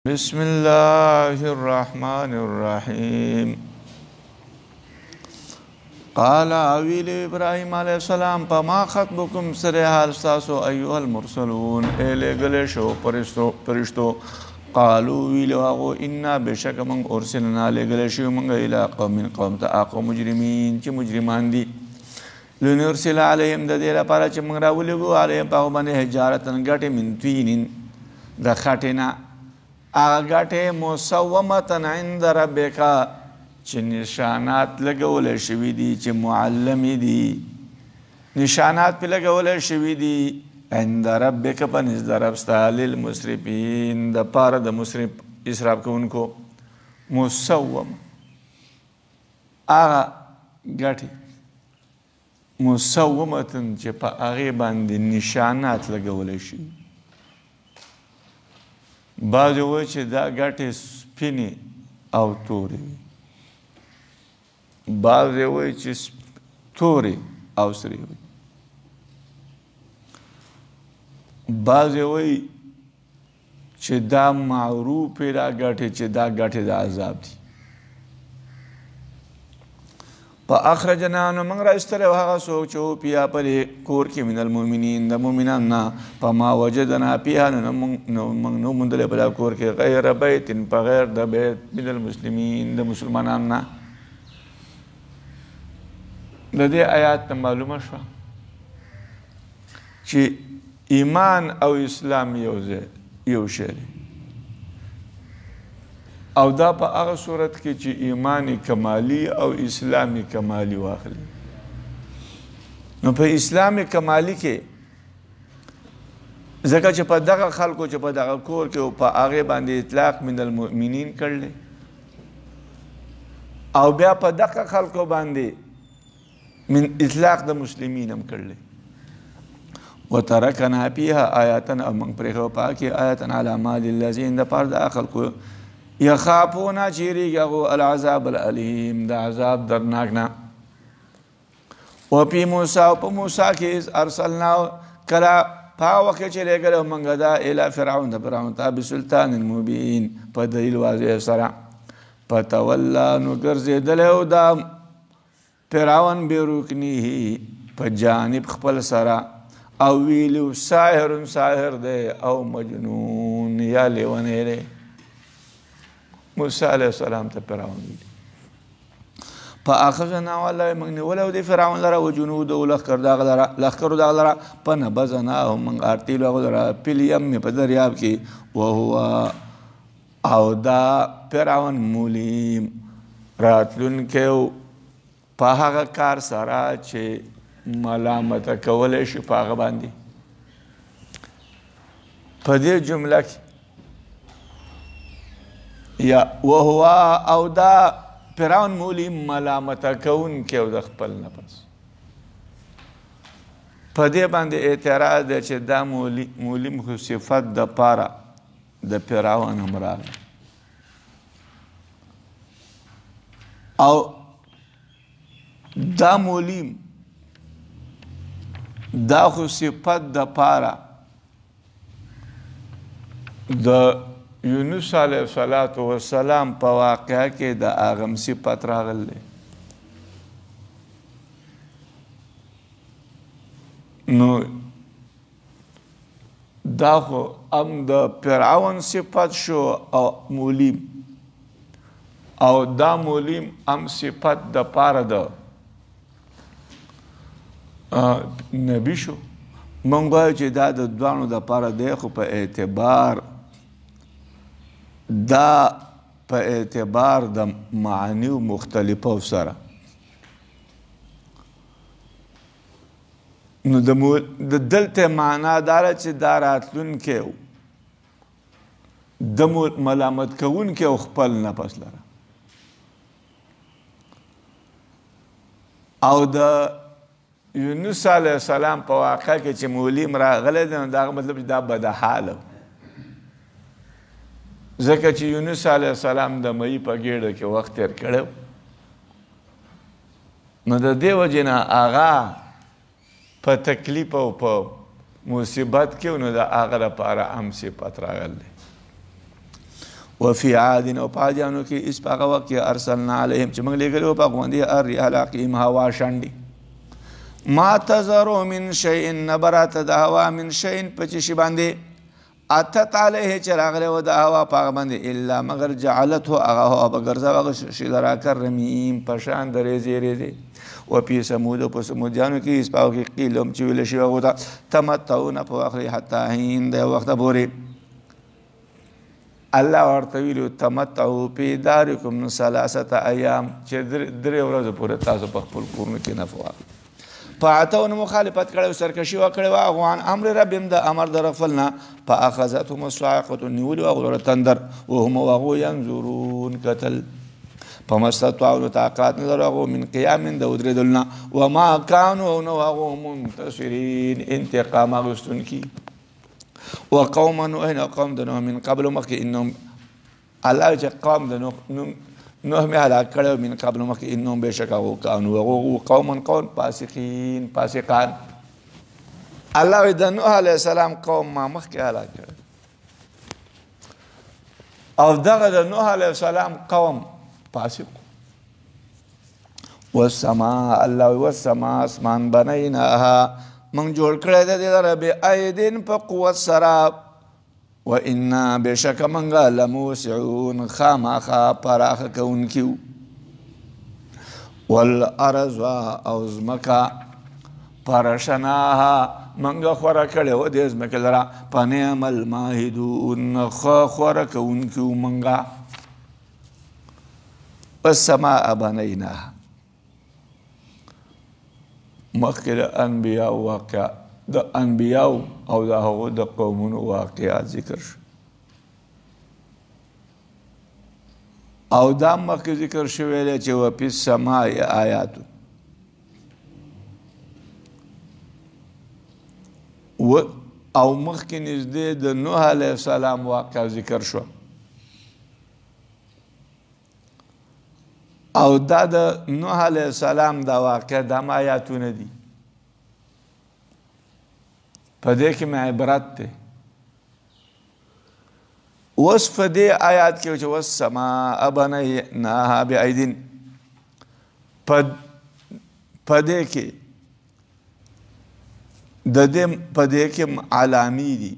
بسم الله الرحمن الرحیم. قال اویل ابراهیم علیہ السلام پما خطبکم سر حال ستاسو ایوہ المرسلون اے لگلے شو پرشتو. قالو ویلو آغو انا بشک منگ ارسلنا لگلے شو منگ الى قوم تا آقو مجرمین چی مجرمان دی. لنرسل علیہم دا دیرا پارا چی منگ راولگو علیہم پاہو بانی حجارتن گٹی من توینین دا خطینا آغا گٹی مسومتن عند ربکا چی نشانات لگولے شوی دی چی معلمی دی نشانات پی لگولے شوی دی عند ربک پنیز در ربستا للمسرفین دا پارا دا مسرف اسراف کو ان کو مسوم آغا گٹی مسومتن چی پا آغی باندی نشانات لگولے شوی. بعضی وی چی دا گٹی سپینی او توری وی، بعضی وی چی توری او سری وی، بعضی وی چی دا معروفی دا گٹی چی دا گٹی دا عذاب دی. پا اخرجنانو منگ را استرے وحاقا سوک چو پیا پلی کور کی من المومنین دا مومنان نا پا ما وجدنا پیا منگ نو مندلے پلا کور کی غیر بیتن پا غیر دا بیت من المسلمین دا مسلمانان نا. دا دے آیات تا معلوم شوا چی ایمان او اسلام یو شیری او دا پا اغا صورت کی چی ایمانی کمالی او اسلامی کمالی واخلی. نو پا اسلامی کمالی کے زکا چی پا دقا خلقو چی پا دقا کور کے او پا آغی باندی اطلاق من المؤمنین کر لے او بیا پا دقا خلقو باندی من اطلاق دا مسلمین ہم کر لے. وَتَرَكَنَا پِيهَا آیاتن او منگ پریخو پاکی آیاتن علی مال اللذین دا پار دا خلقو یخافونا چیری گو العذاب العلیم دا عذاب درناکنا. وپی موسیٰ و پا موسیٰ کی اس ارسلناو کلا پاوکی چلے گلو منگا دا الى فرعون دا فرعون تا بسلطان مبین پا دلیل واضح سرا پا تولا نگرزی دلیو دا فرعون بیروکنی ہی پا جانب خپل سرا او ویلو ساحر دے او مجنون یا لیوانے دے. موسیٰ علیہ السلام تا فرعون دی پا آخذنا واللہ منگنی ولو دی فرعون لرا و جنود و لخکر داغ لرا پا نبزنا هم منگ آرتیلو اغل لرا پل یم پا دریاب کی وہو او دا فرعون مولیم راتلون کیو پا حقا کار سارا چه ملامت کولش پا آغا باندی. پا دی جملہ کی یا وہو او دا فرعون مولیم ملامتا کون کے او دا خپل نفس پا دے باندے اعتراض دے چے دا مولیم خو صفت دا پارا دا فرعون ہمراغ او دا مولیم دا خو صفت دا پارا دا یونس علیہ السلام پا واقعہ کے دا آغم صفت راغل لے. نو دا خو ام دا فرعون صفت شو او مولیم او دا مولیم ام صفت دا پار دا نبی شو. منگوی چی دا دوانو دا پار دے خو پا اعتبار دا پا اعتبار دا معنی و مختلفه و سره. نو دا دلت معنی داره چه داراتلون که دا ملامت کون که خپل نفس لره او دا یونس علیہ السلام پا واقع که چه مولیم را غلط دا مطلب دا بدحاله ځکه چې یونس علیہ السلام د مئی په ګیډه کې وخت تیر کړو نو د دې وجې نه هغه په تکلیف او په مصیبت کې نو د هغه لپاره هم صفت راغلی. وفي عاد او په عادیانو کې اس په هغه وخت کې ارسلنا علیهم چې موږ لېږلي وو په هغو باندې الريح العقیم هوا شانډې ما تذرو من شیء نه براته د هوا من شیء په چې شي باندې اتت علیه چې راغلی و د هوا په هغه باندې الا مگر جعلته هغه هوا به ګرځوه هغه شي لرا کرمیم په شان د ریزې ریزې وفي ثمود په ثمودیانو کې اس په هغو کې قیل هم چې ویله شوي هغو ته تمتعونه په واخلئ حتی حین د یو وخته پورې الله ورته ویلي تمتعو فی دارکم ثلاثه ایام چې درې ورځې پورې تاسو په خپل کورونو کې نفع واخلئ فاتون مخالفت کړو سرکشي وکړو هغو عن امر ربهم د امر د رب نه فاخذتهم الصاعقه نیولي هغو تندر وهم هغو ینظرون کتل فما استطاعوا طاقت نه لرو هغو من قیام د ودرېدلو نه وما کانوا نو هغو منتصرین انتقام اخیستونکي وقوم نوح قوم د نوح من قبل مخکې انهم الله چې قوم د نوح مې هلاک کړی من قبل مخکې انهم بېشکه هغو کانو هغو قوما قوم فاسقین فاسقان الله وایي د نوح علیه السلام قوم ما مخکې هلاک کړی او دغه د نوح علیه السلام قوم فاسق والسماء الله والسماء اسمان بنیناها من جوړ کړی د دې لره بأیدین په قوت سره وإنا بشک منگا لموسعون خامخا پراخ کونکیو والارض او زمکا پرشناها منگا خورا کڑی و دیز مکل را پنعم الماهدون خورا کونکیو منگا والسماء بنیناها مخکل انبیاء واقع د انبیاء او د هغو د قومونو واقعات ذکر شو او دا مخکې ذکر شوی دی چې وفي السماء آیات او مخکې نږدې د نوح علیه السلام واقع ذکر شو او دا د نوح علیه السلام دا واقع دا آیاتونه دي په دې کې مې عبرت دی اوس په دې آیات کې چې والسماء بنیناها بأیدین په دې کې په دې کې علامی دي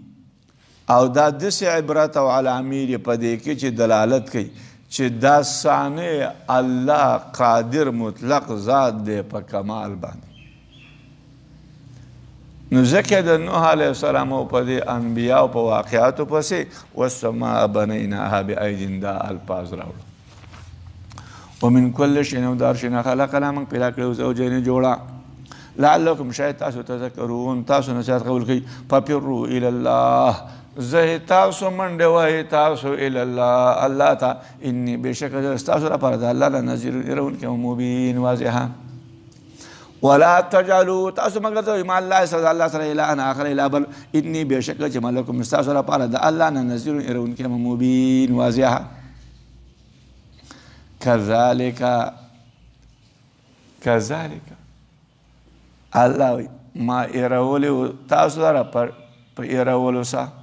او دا داسې عبرت او علامی دي په دې کې چې دلالت کوي چې دا صانع الله قادر مطلق ذات دی په کمال باندې نو ځکه د نوح علیه السلام او په دې انبیاء په واقعاتو پسې والسماء بنیناها بأیدین دا الفاظ راوړو ومن کل شیء او دار شیء خلقنا من پیدا کړو زوجین جوړه لعلکم شاید تاسو تذکرون تاسو نصیحت قبول کړئ ففروا الی الله زه تاسو منډه وای تاسو الی الله الله ته انی بشک تاسو لپاره د الله نه نذیر يرونکي مبین واضحه ولا تجعلوا تاسو مگر ته ما الله سره الله سره اله انا اخر اله بل انی بشک چې ملکم تاسو لپاره د الله نه نذیر يرونکي مبین واضحه كذلك الله ما ایرولو تاسو لپاره په ایرولو سره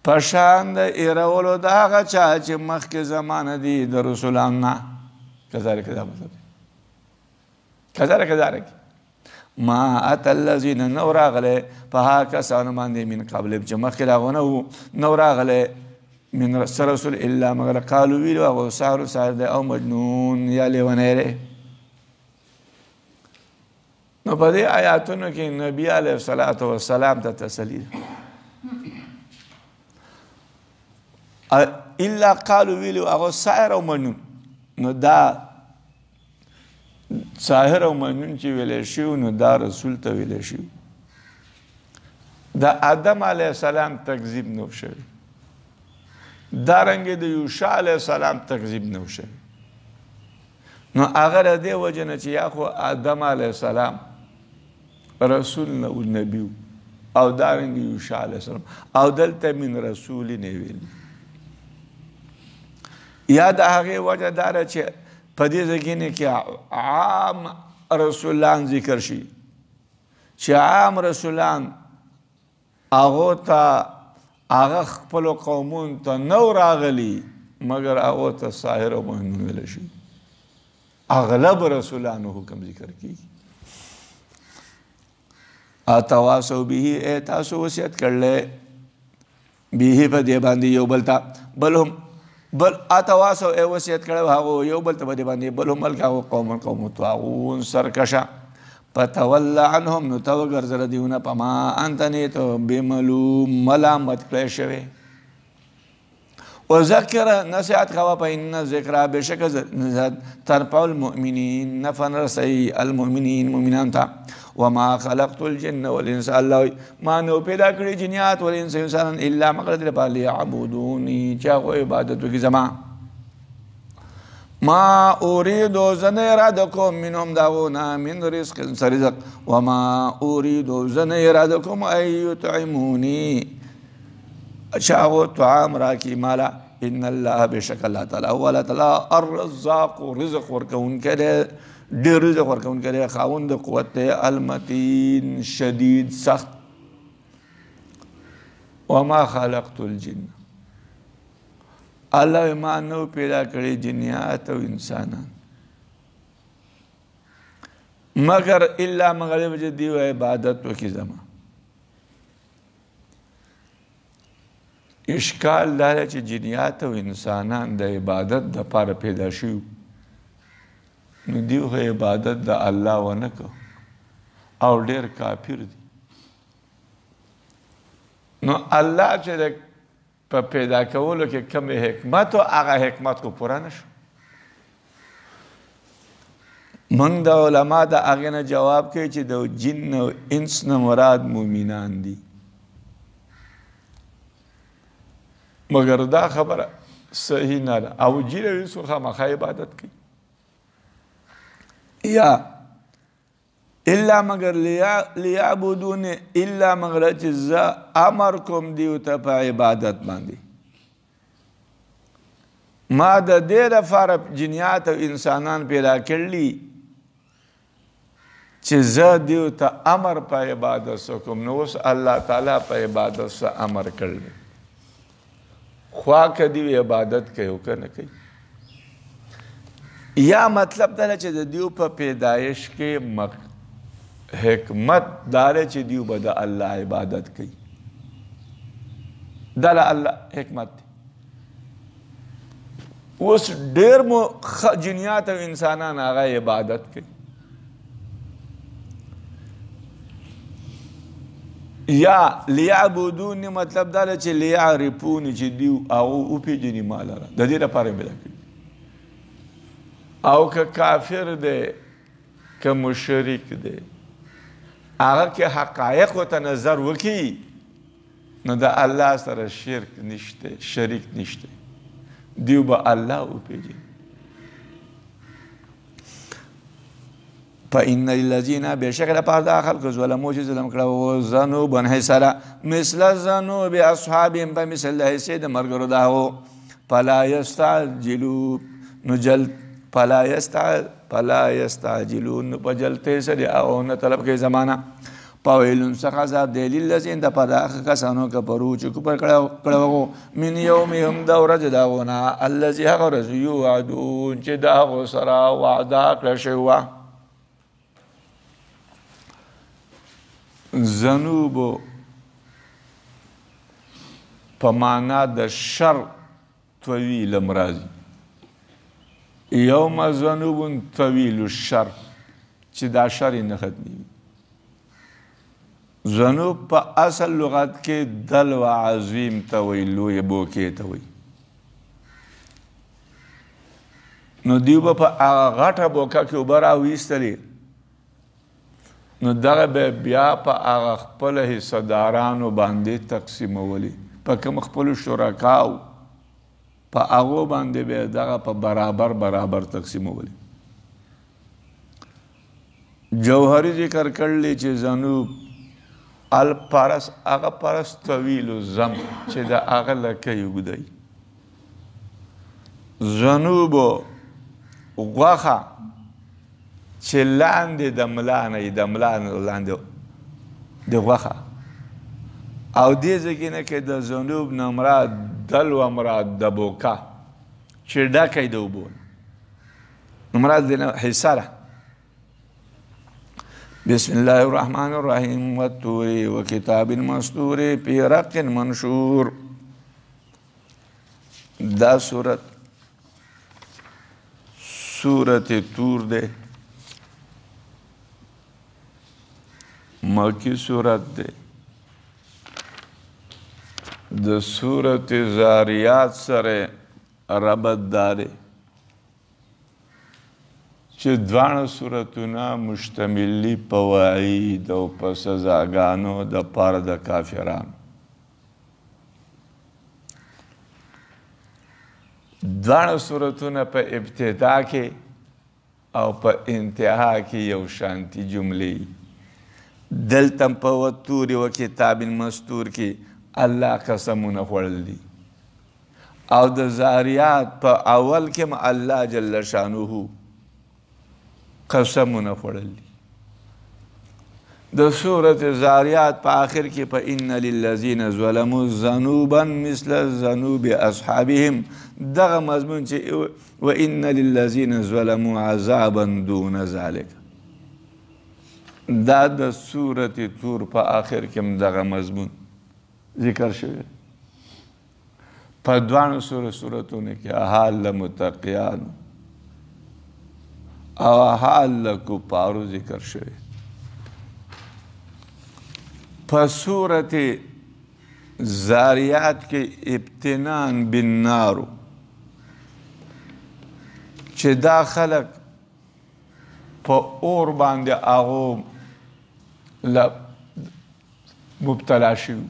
پشان د ایرولو د هغه چا چې مخکې زمانه دي د رسولانو نه کذلک دا مطلب کذلک ما اتى الذين نو راغله په هغه کسانو باندې من قبل چې مخکې د هغو نه وو نو راغله من رسول الا مگر قالوا ویلو هغو ساحر دی او مجنون یا لیونی دی نو په دې آیاتونو کې نبی علیه الصلاة والسلام ته تسلی ده الا قالوا ویلو هغو ساحر او مجنون نو دا ساحر او مجنون چې ویلی شوي نو دا رسول ته ویلی شوي د آدم علیه السلام تکذیب نه و شوی دارنګې د یوشع علیه السلام تکذیب نه و شوی نو هغه د دې وجې نه چې یا خو آدم علیه السلام رسول نه و نبي او دارنګې یوشع علیه السلام او دلته من رسول نه ویلي یا د هغې وجه دا ده چې په دې ځای کې عام رسولان ذکر شي چې عام رسولان هغو ته هغه خپلو قومونو ته نو راغلي مګر هغو ته ساحر او مجنون ویلی شي. اغلب رسولانو حکم ذکر کیږي. اتواصوا به ای تاسو وصیت کړلی به په دې باندې یو بل ته بل اتواصوا ای وصیت کړی هغو یو بل ته په دې باندې بل هم بلکې هغو قوم طاغون سرکشه فتول عنهم نو ته وګرځله دیونه په ما انت نه ته بملوم ملامت کړی شوی. وذکر نصیحت کوه فإن ذکرا بشک نصیحت ترفع المؤمنین نفع رسوي المؤمنین مؤمنان ته. وما خلقت الجن والانس الله ما نو پیدا کړي جنیات والانس انسان الا مگر دې لپاره لیعبدوني چې هغو عبادت وکړي زما. ما اريد زن ارادکم منهم داغونا من رزق رزق وما اريد زن ارادکم ان یطعموني شاغو طعام راکی مالا ان الله بشک اللہ تعالی هو اللہ تعالی الرزاق رزق ورکون کرے ډیر رزق ورکون کرے خاوند قوت المتین شدید سخت. وما خلقت الجن الله ما نو پیدا کړي جنیات او انسانان مگر الا مگر وجه دی عبادت وکي زما. اشکال دا چې جنیات او انسانان د عبادت د پاره پیدا شوي نو دیو عبادت د الله ونه کو او ډیر کافر دي. نو الله چې په پیدا کولو کې کوم حکمت او هغه حکمت کو پوره نشو. موږ د علما د هغې نه جواب کوي چې د جن او انس نه مراد مومنان دي مگر دا خبره صحیح نه ده. او جن او انس خامخا عبادت کوي یا الا مگر لیعبدون الا مگر چې زه امر کوم دیو ته په عبادت باندې. ما د دې لپاره جنیات او انسانان پیدا کړلي چې زه دیو ته امر په عبادت وکړم. نو اوس الله تعالی په عبادت سره امر کړلی خوا که دیو عبادت کوي او که نه کوي. یا مطلب دا چې د دیو په پیدایش کې حکمت داره چې دیو به د الله عبادت کوي. دا د الله حکمت دی. اوس ډېر مو جنیات او انسانان هغه عبادت کوي. یا لیعبدون مطلب دا چې لیعرفون چې دیو هغه وپېژني ما لره د دې لپاره پیدا کړي. او که کافر دی که مشرک دی هغه کې حقایقو ته نظر وکړي نو د الله سره شرک نشته شریک نشته دیو به الله وپېژني. فإن الذين بشک لپاره دا خلق ظلمو چې ظلم کړه ذنوبا حسرا مثل ذنوب اصحابهم په مثل د حیثیت د ملګرو د هغو فلا یستعجلون نو جلد فلا یستعجلون په جلدۍ سره او نه طلب کوي زمانه. فویل څخه عذاب دی للذین د پاره هغه کسانو کفرو چې کفر کړی وو من یومهم د ورځې د هغو نه الذي هغه ورځ یوعدون چې د هغو سره وعده کړه شوې وه. ذنوبو په معنا د شر طویل راځي. یوم ذنوب طویل الشر چې دا شر یې نه ختمیږي. ذنوب په اصل لغت کې دلو عظیم ته وایي لویې بوکې ته وایي. نو دیو به په هغه غټه بوکه کې اوبه راویستلې نو دغه به بیا په هغه خپل حصهدارانو باندې تقسیمولي په کوم خپلو شرکاو په هغو باندې به دغه په برابر تقسیمولي. جوهری ذکر کړلی چې ذنوب الپرس هغه پرس طویل الزم چې د هغه لکه یې اوږده ذنوب غوښه چې لاندې د ملا نه د ملا لاندې د غوښه او دې ځای کې نه کې د ذنوب نه مراد دل و مراد د بوکا چې ډکی د اوبو نو مراد دې نه حصه ده. بسم الله الرحمن الرحیم والطور وکتاب مسطور فی رق منشور. دا سورت طور دے، مکی سورت دے. د سورت زاریات سره ربط داره چې دوانه سورتونه مشتمل دي په وعید او په سزاګانو د پاره د کافرانو. دوانه سورتونه په ابتدا کې او په انتها کې یو شانتي جملې. دلته په والطور و کتاب مسطور کې الله قسمونه خوړل دي او د زاریات په اول کې الله جل شانه قسمونه خوړل دي. د سورت زاریات په آخر کې په ان للذین ظلموا ذنوبا مثل ذنوب اصحابهم دغه مضمون چې و ان للذین ظلموا عذابا دون ذلك دا د سورت طور په آخر کې دغه مضمون ذکر شوی. په دوانو سورتونو کې حال متقیانو او حال کفارو ذکر شوی. په سورت زاریات کې ابتنان بالنارو چې دا خلق په اور باندې هغو مبتلا شوي.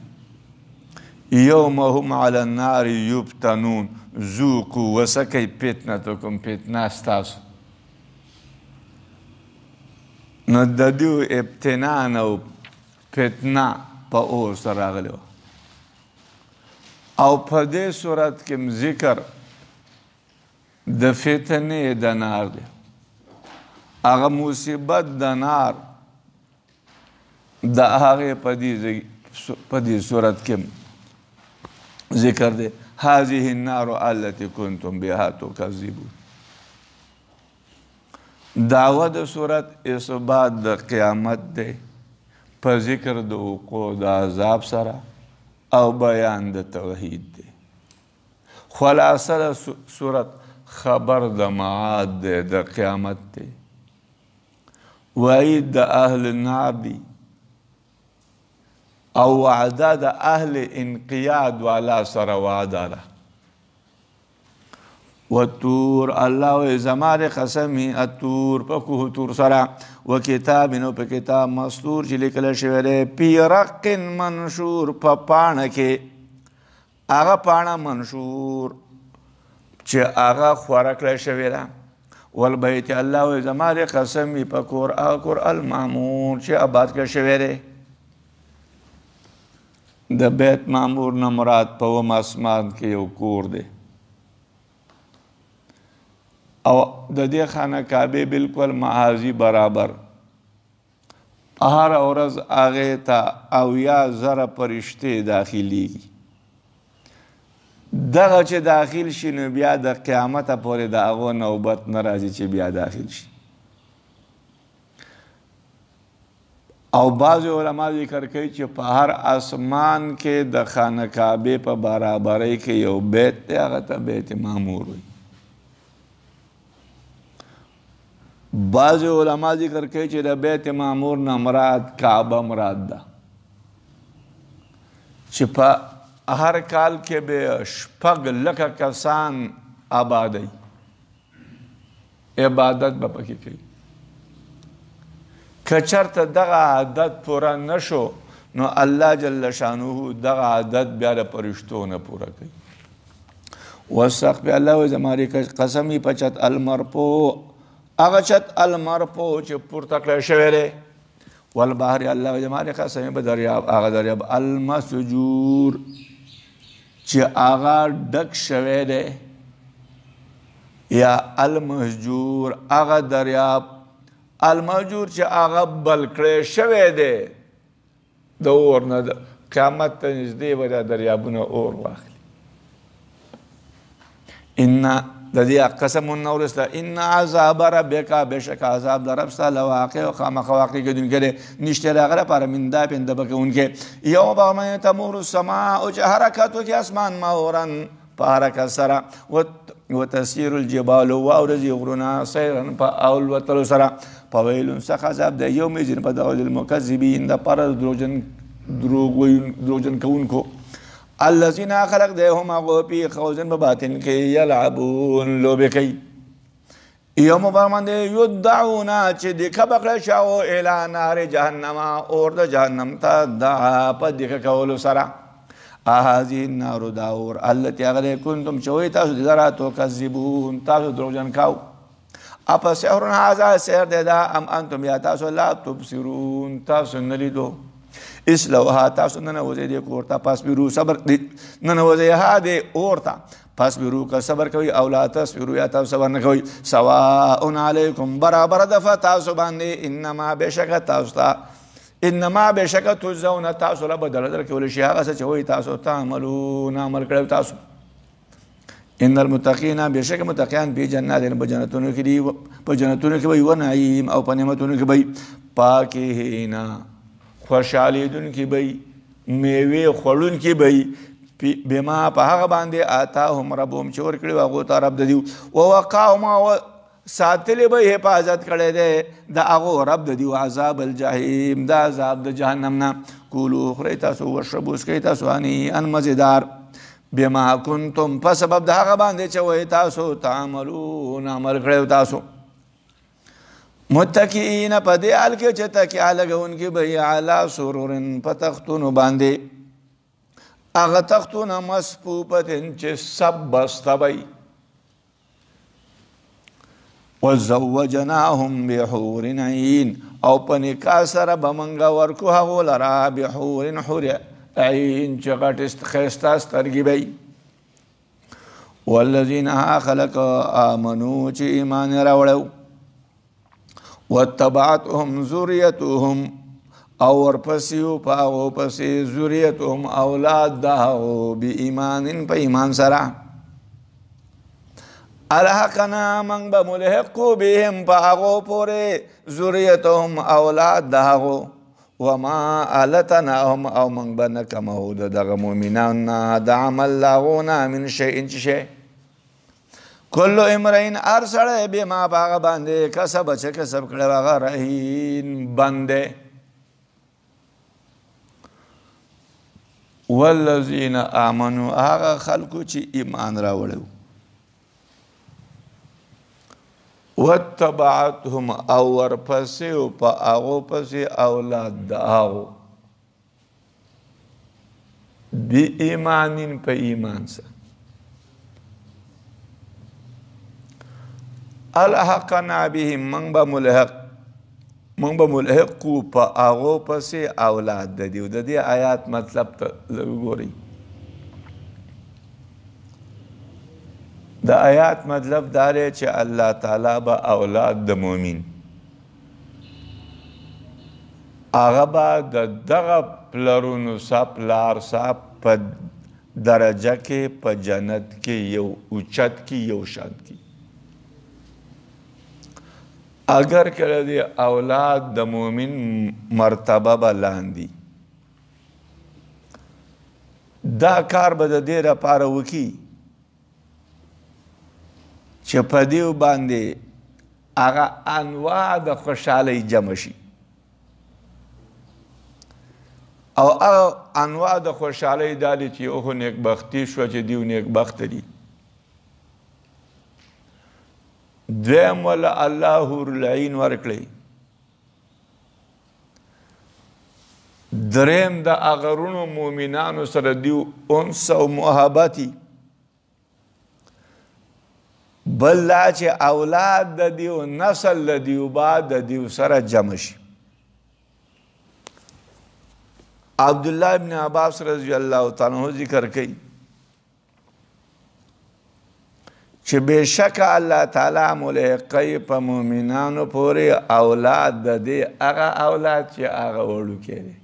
یوم هم علی النار یفتنون ذوقوا وسکی فتنتکم فتنه ستاسو. نو د دې ابتنان او فتنه په اور سره راغلی وه او په دې صورت کې ذکر د فتنې د نار دی. هغه مصیبت د نار د هغې په دې صورت کې ذکر دی. هذه النار التي كنتم بها تكذبون. دعوه د صورت اثبات د قیامت دی په ذکر د وقوع د عذاب سره او بیان د توحید دی. خلاصه د صورت خبر د معاد دی، د قیامت دی. وعید د اهل النار دی او وعده د اهل انقیاد والا سره وعده ده. والطور الله وی زما د قسمي الطور په کوه طور سره و کتاب نو په کتاب مسطور چې لیکل شوی دی فی رق منشور په پاڼه کې. هغه پاڼه منشور چې هغه خوره کړی شوې ده. والبیت الله وی زما د قسمي په کور هغه کور المعمور چې آباد کړی شوی دی. د بیت معمور نه مراد په اوم اسمان کې یو کور دی او د دې خانه کعبې بالکل محاذي برابر. هر ورځ هغې ته 80,000 فرشتې داخلیږي. دغه چې داخل شي نو بیا د قیامته پورې د هغو نوبت نه راځي چې بیا داخل شي. او بعض علما ذکر کوي چې په هر اسمان کې د خانه کعبې په برابرۍ کې یو بیت دی، هغه ته بیت معمور وي. بعض علما ذکر کوي چې د بیت معمور نه مراد کعبه مراد ده چې په هر کال کې به 6,00,000 کسان آبادی عبادت به پکې کوي. که چرته دغه عادت پوره نشو نو الله جل شانه دغه عادت بیا د فرشتو نه پوره کوي. والسقف الله و زماری قسمی په چت المرفوع هغه چت المرفوع چې پورته کړی شوی دی. والبحر الله و زماری قسمی په دریاب هغه دریاب المسجور چې هغه ډک شوی دی یا المسجور هغه دریاب المسجور چې هغه بل کړی شوی دی د اور نه قیامت ته نږدې به دا دریابونه اور واخلي. ان د دې قسم وروسته ان عذاب ربک بشک عذاب د رب ستا لواقع او خامخا واقع کېدونکی دی نشته د هغه لپاره من دا پنده به کوونکی یوم به باندې تمور السماء چې حرکت وکړي اسمان مورا په حرکت سره وتسیر الجبال واورځي غرونه سیرا په الوتلو سره فویل څخه عذاب دی یومئذ په دغه للمکذبین دپاره دروغجن کوونکو الذین خلق دی هم هغو فی خوض په باطن کې یلعبون لوبې کوي یوم به باندې یدعون چې دیکه به کړی شو الی نار جهنم اور د جهنم ته دعا په دیکه کولو سره هذه النار دا اور التي هغه کنتم چې وایي تاسو د لره تکذبون تاسو دروغجن کوئ اپا سحر هذا سحر دی دا ام انتم یا تاسو لا تبصرون تاسو نه لیدو اصلوها تاسو ننوځئ دې کور ته فاصبروا صبر ننوځئ ها دې اور ته فاصبروا که صبر کوئ او لا تصبروا یا تاسو صبر نه کوئ سواء علیکم برابر ده په تاسو باندې انما بېشکه تاسو ته انما بېشکه تجزون تاسو له بدله درکولی شي هغه څه چې وایي تاسو تعملون عمل کړی تاسو ان المتقین بېشکه متقیان فی جنات په جنتونو کې دي په جنتونو کې به و نعیم او په نعمتونو کې به پاکهینا خوشحالیدونکي به میوې خوړونکي به بما په هغه باندې آتاهم ربهم چې ورکړي وو هغو ته رب د دیو ووقاهم ساتلی به حفاظت کړی دی د هغو رب د دیو عذاب الجحیم د عذاب د جهنم نه کولو خورئ تاسو وشربو څښئ تاسو هنیئا مزیدار بما کنتم په سبب د هغه باندې چې وایي تاسو تعملون عمل کړی تاسو متکئین په دې حال کې چې تکیه لګونکي به یې علی سرور په تختونو باندې هغه تختونه مصفوفتن چې سب بسته به وزوجناهم بحور عین او په نکاح سره به موږ ورکو هغو لره بحور حور عین چې غټ ښایسته سترګې به والذین خلق آمنو چې ایمان یې راوړی واتبعتهم ذریتهم او ورپسې په هغو پسې ذریتهم اولاد د هغو بایمان په ایمان سره الحقنا موږ به ملحق کو بهم په هغو پورې ذریتهم اولاد د هغو وما التناهم او موږ به نه کمو د دغه مؤمنانو نه د عمل له هغو نه من شیء چې شی کلو امرئ هر سړی بما په هغه باندې کسب چې کسب کړی و هغه رهین بند دی والذین آمنوا هغه خلکو چې ایمان راوړی واتبعتهم او ورپسې او په هغو پسې اولاد د هغو بایمان په ایمان سره الحقنا بهم موږ به ملحق کو په هغو پسې اولاد د دې د دې آیات مطلب ته وګورئ د آیات مطلب دا دی چې الله تعالی به اولاد د مؤمن هغه به د دغه پلرونو سا پلار سا په درجه کې په جنت کې یو اوچت کې یو شان کې اگر کله دی اولاد د مؤمن مرتبه به لاندې دا کار به د دې لپاره وکړي چې په دې باندې هغه انواع د خوشحالۍ جمع شي او هغه انواع د خوشحالۍ دا دی چې یو خو نیکبختي شوه چې دیو نیکبخته دي دویم ولا الله حور العین ورکړی دریم د هغه مؤمنانو سره دیو انس او محبتي بل لا چې اولاد د دیو نسل د دیو بعد د دیو سره جمع شي عبدالله ابن عباس رضی الله تعالی عنہ ذکر کوي چې بېشکه الله تعالی ملحقی په مؤمنانو پورې اولاد د دې هغه اولاد چې هغه وړوکی دی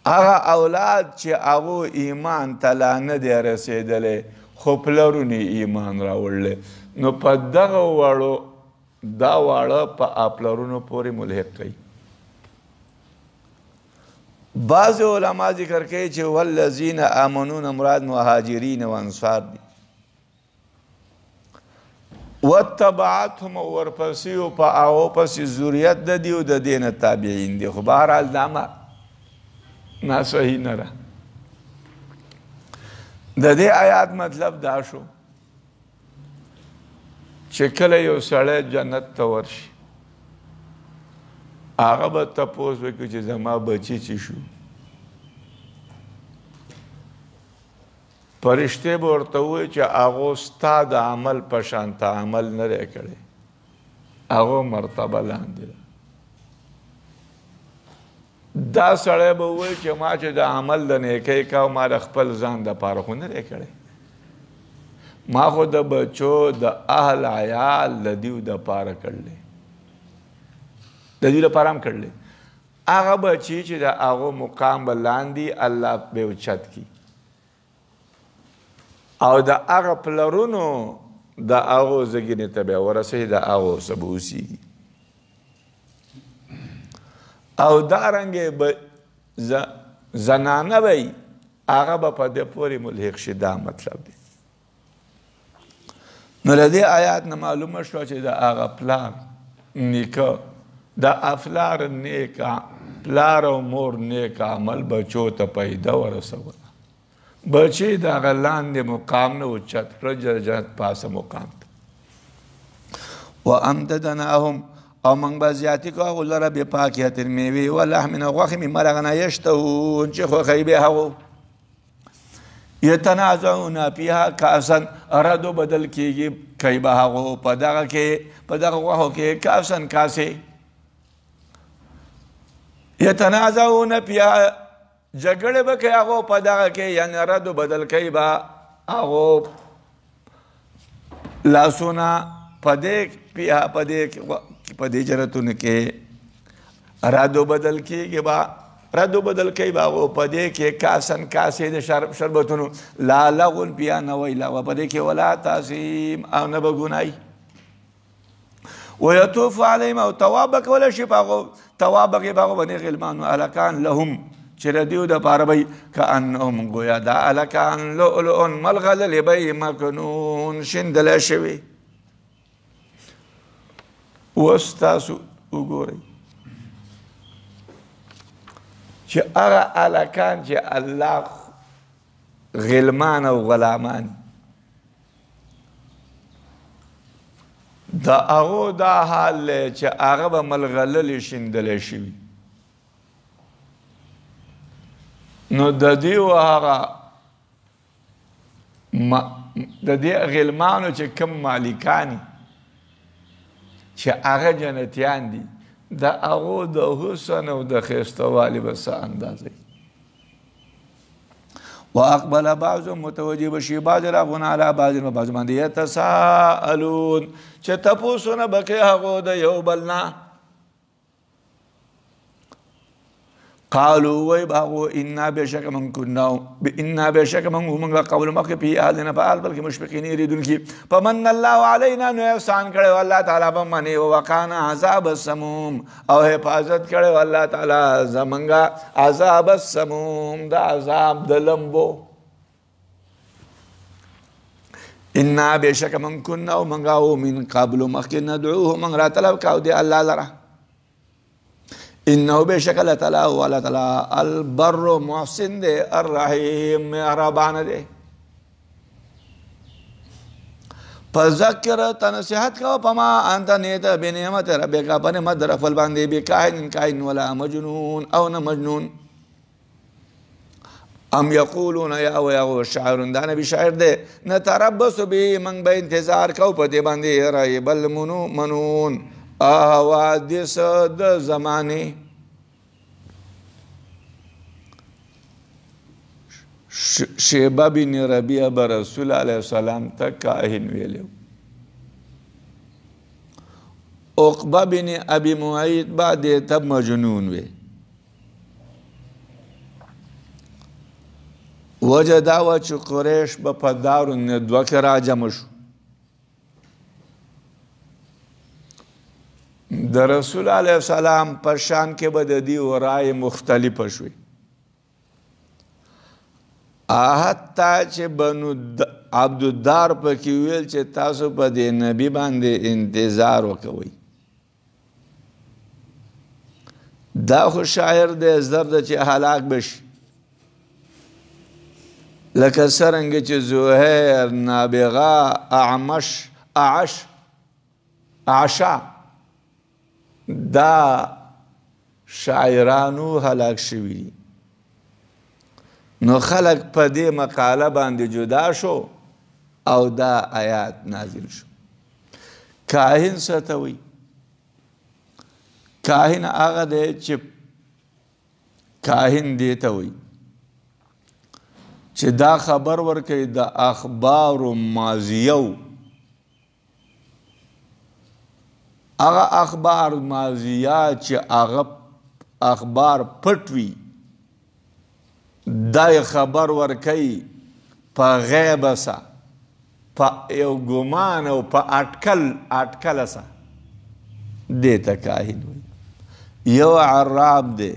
هغه اولاد چې هغو ایمان ته لا نه دی رسېدلی خو پلرونو ایمان راوړلی نو په دغه واړو دا واړه په پلرونو پورې ملحق کوي. بعض علما ذکر کوي چې والذین آمنون مراد مهاجرین و انصار دي. واتبعتهم ورپسې او په هغو پسې ذریت د دي او د دې نه تابعین دي. خو بهرحال دا ناصحیح نه ده. د دې آیات مطلب دا شو چې کله یو سړی جنت ته ورشي هغه به تپوس وکړي چې زما بچي چې شو فرشتې به ورته ووایي چې هغو ستا د عمل په شانته عمل نه دی کړی هغو مرتبه لاندې ده. دا سړی به ووایي چې ما چې د عمل د نیکۍ کوه ما د خپل ځان دپاره خو نه دی کړی ما خو د بچو د اهل عیال د دیو دپاره کړلی د دوی لپاره هم کړلی. هغه بچي چې د هغو مقام به لاندې الله به اوچت کي او د هغه پلرونو د هغو زګینې ته بیا ورسوي د هغو څه به اوسېږي او دارنګې به زنانه به وي هغه به په دې پورې ملحق شي. دا مطلب دی. نو له دې آیات نه معلومه شوه چې د هغه پلار نیکه د افلار نیک پلار او مور نیک عمل بچو ته پیدا ورسوله بچی د هغه لاندې مقام نه اوچت کړه جنت پاسه مقام ته. وامددناهم او موږ به زیاتې کړو هغو لره بفاکهة میوې ولحم او غوښې مما هغه نه یشتهون چې خوښوي به هغو یتنازعون فیها کأسا ردو بدل کیږي کوي به هغو په دغه غوښو کې کأسا کاسې یتنازعون فیها جګړې به کوي هغو په دغه کې یعنې ردو بدل کوي به هغو لاسونه په دې جرتونو کې ردو بدل کیږي به ردو بدل کوي به هغو په دې کې کاسن کاسې د شربتونو لا لغون فیها نه وی لغوه په دې کې ولا تاثیم او نه به ګنای ویطوف علیهم او طواف به کولی شي په هغو طواف به کوي په هغو باندې غلمان هلکان لهم چې د دیو دپاره به کانهم ګویا دا هلکان لؤلؤ ملغللې به یې مکنون شیندلی شوي. اوس تاسو وګورئ چې هغه هلکان چې الله غلمان او غلامان د هغو دا حال دی چې هغه به ملغللې شیندلی شوي نو د دیو هغه د دې غلمانو چې کم مالکانی چې هغه جنتیان دي د هغو د حسن او د ښایستهوالي به څه اندازه واقبل بعضهم متوجه بشي بعض راغون علی بعض په بعض باندې یتساءلون چې تپوسونه به کوي هغو د یو بل نه قالوا وی باغو انا بشک من كنا انا بشک من قول مخ په اهلنا فعل بلکې مشفقین یریدونکي فمن الله علينا نو احسان کړو الله تعالی په منی او وکانا عذاب السموم او حفاظت کړو الله تعالی زمنګا عذاب السموم دا عذاب د لمبو انا بشک من كنا ومنغاو من قبل مخ ندعوه من را طلب کاو دی الله لرا انه بشک الله تعالی او الله تعالی البر محسن دے الرحیم مهربان دے. فذکر تنصیحت کا پما انت نیت بنعمت ربک په نعمت در خپل باندې بکاهن کاهن ولا مجنون او نه مجنون ام یقولون یا و شاعر دا نبی شاعر دے نتربص به من به انتظار کو په دې باندې ریب المنون حوادث د زمانه شیبه بن ربیعه به رسول علیه السلام ته کاهن ویلو عقبه بن ابي معيط بعد ته مجنون وی وجه دا وه چې قریش به په دارالندوه کې راجمع شو. د رسول علیه السلام په شان کې به د دې رایې مختلفه شوې. حتی چې بنو عبدالدار پکې ویل چې تاسو په دې نبي باندې انتظار وکوئ. دا خو شاعر دی زر ده چې هلاک بشي، لکه څرنګه چې زهیر، نابغه، اعشا دا شاعرانو هلاک شوي دي. نو خلق په دې مقاله باندې جدا شو او دا آیات نازل شو. کاهن څه ته وایي؟ کاهن هغه دی چې کاهن دې ته وایي چې دا خبر ورکوي د اخبارو ماضیو. هغه اخبار ماضیه چې هغه اخبار پټ وي دا خبر ورکوي په غیبه سه، په یو ګمان او په اټکله سه. دې ته کاهن وایي. یو عراب دی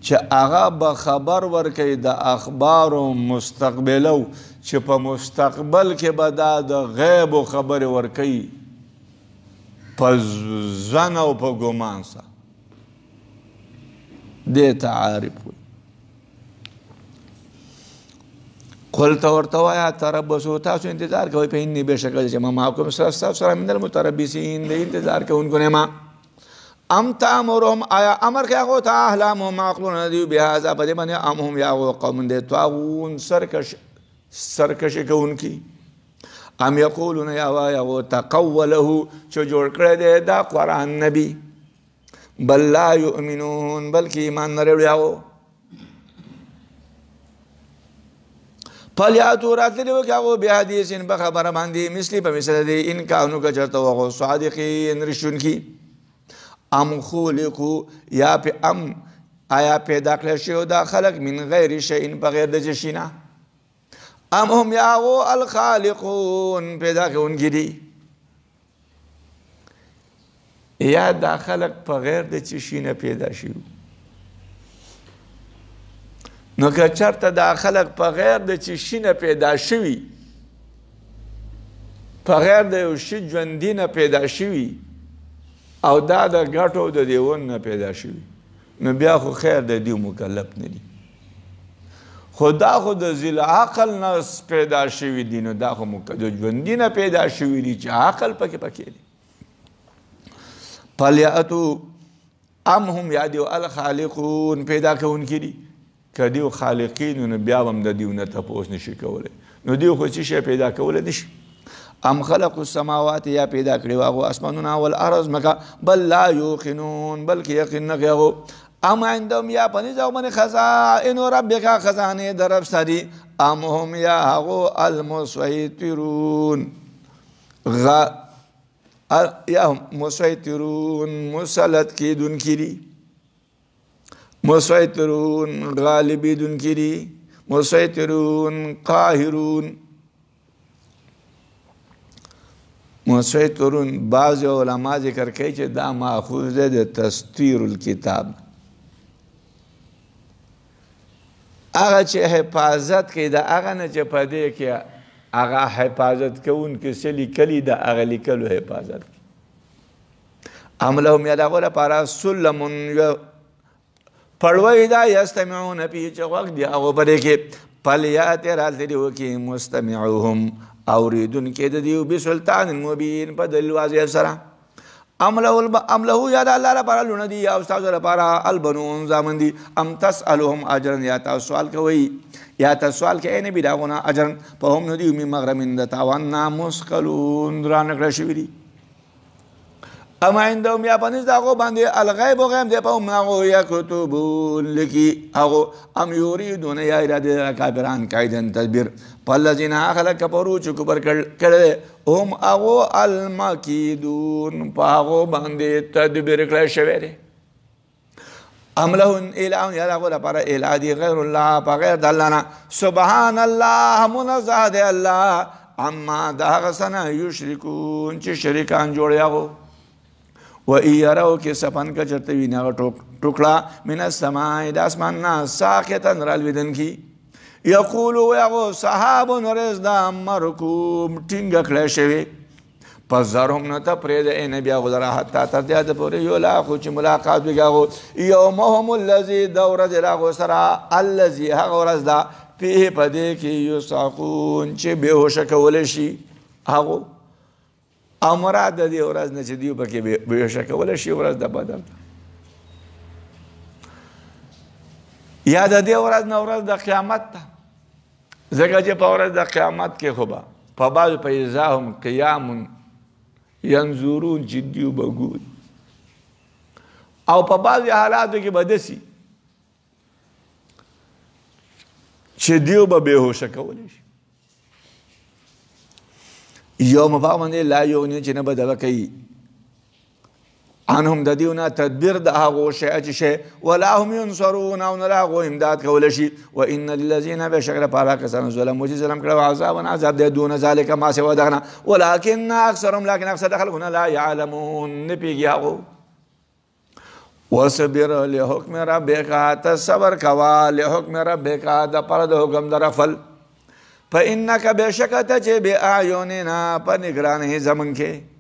چې هغه به خبر ورکوي د اخبارو مستقبلو چې په مستقبل کې به دا د غیبو خبرې ورکوي په ظن او په ګمان سه. دې ته عارف وایي. قل ته ورته وایه تربصوا، تاسو انتظار کوئ، په انی بېشکه چې ما معکم ستاسو سره من المتربصین، د انتظار کوونکو نه ما. ام تامرهم، آیا امر کوي هغو ته احلامهم عقلونه دوی بهذا په دې باندې، ام هم یا هغو قوم دی طاغون سرکشي کوونکي. ام یقولون یا وایي هغو تقوله چې جوړ کړی دی دا قرآن نبي. بل لا یؤمنون، بلکې ایمان نه راوړي هغو. فلیاتو راتللی وکړي هغو بحدیث په خبره باندې مثلي په مثل دی ان کانو که چېرته هغو صادقین رښتونکي. ام خلقو، یا ام آیا پیدا کړی شوي دا خلق من غیر شیء بغیر د څه شي نه. ام هم یا هغو الخالقون پیدا کوونکي دي، یا دا خلق په غیر د څه شي نه پیدا شوي. نو که چرته دا خلق په غیر د څه شي نه پیدا شوي، په غیر د یو شي ژوندي نه پیدا شوي، او دا د ګټو د دیون نه پیدا شوي، نو بیا خو خیر د دې مکلف نه دي. خو دا خو د ذیل عقل نه پیدا شوي دي، نو دا خو د ژوندي نه پیدا شوي دي چې عقل پکې دي. فلیاتو ام هم یا دیو الخالقون پیدا کوونکي دي. که دیو خالقین نو بیا هم د دیو نه تپوس نشي کولی، نو دیو خو څه شی پیدا کولی نشي. ام خلقوا السماوات، یا پیدا کړي هغو اسمانونه والارض مکه. بل لا یوقنون، بلکې یقین نه کوي هغو. ام عندهم، یا په نظر باندې خزائن ربک، خزانې د رب ستا دي. ام هم یا هغو المسیطرون، یا مسیطرون مسلط کیدونکي دي. مسیطرون غالبیدونکي دي. مسیطرون قاهرون. مسیطرون بعض علما ذکر کوي چې دا ماخوذ دی د تسطیر الکتاب. هغه چې حفاظت کوي د هغه نه چې په دې کې هغه حفاظت کوونکي څه لیکلي د هغه لیکلو حفاظت کوي. ام لهم، یا د هغو لپاره سلم پړوی دا یستمعون فیه چې غوږ دي هغو په دې کې. فلیاتې راتللي وکړي مستمعوهم اوریدونکي د دیو بسلطان مبین په دلیل واضح سره. ام له یا د الله لپاره لونه دي، یا ستاسو لپاره البنون زامن دي. ام تسألهم اجرا، یا تاسو سوال کوئ، یا تاسو سوال کوئ نبي د هغو نه اجرا، په هم نه دي من مغرم د تاوان نه مثقلون درانه کړه شوي دي. اما عندهم، یا په نزد د هغو باندې الغیب و غیب دی، په هم هغو یکتبون لیکي هغو. ام یریدون، یا اراده کافران کیدن تدبیر، فالذین خلق کفروا چې کفر کړی هم هغو المکیدون، په هغو باندې تدبیر کړی شوی دی. ام له اله یا هغو لپاره اله دی غیر الله په غیر د الله نه سبحان الله منزه دی الله عما د هغه څه نه یشرکون چې شریکان جوړي هغو و ان یروا کسفا که چېرته ویني هغه ټوکړه من السماء د اسمان نه ساقطا رالوېدونکي یقولو هغو سحاب ورېځ ده مرکوم ټینګه کړی شوې پس ذرهم نه ته پرېږده ای نبي هغو لره حتی تر دې حده پورې یلاقو چې ملاقات وکړي هغو یومهم الذي د ورځې د هغو سره الذي هغه ورځ ده فیه په دې کې یصعقون چې بېهوشه کولی شي هغو او مراد د دې ورځ نه چې دوی پکې بېهوشه کولی شي ورځ د بدل یا د دې ورځ نه ورځ د قیامت ده ځکه چې په ورځ د قیامت کې خو به په بعضو په اذا هم قیام ینظرون چې دوی به ګوري او په بعضو حالاتو کې به داسي چې دوی به بېهوشه کولی شي یوم په باندې لا یغني چې نه به دغه کوي عنهم د دیو نه تدبیر د هغو شی چې شی ولا هم ینصرون او نه له هغو امداد کولی شي و ان للذین بشک لپاره کسانو ظلمو چې ظلم کړی عذابا عذاب دی دون ذلک ما سوا دغه نه ولکن اکثرهم لیکن اکثر د خلکو نه لا یعلمون نه پوهېږي هغو وصبر لحکم ربک ته صبر کوه لحکم ربک دپاره د حکم د رفل فانک بېشکه ته چې بأعیننا په نګرانۍ زمونږ کې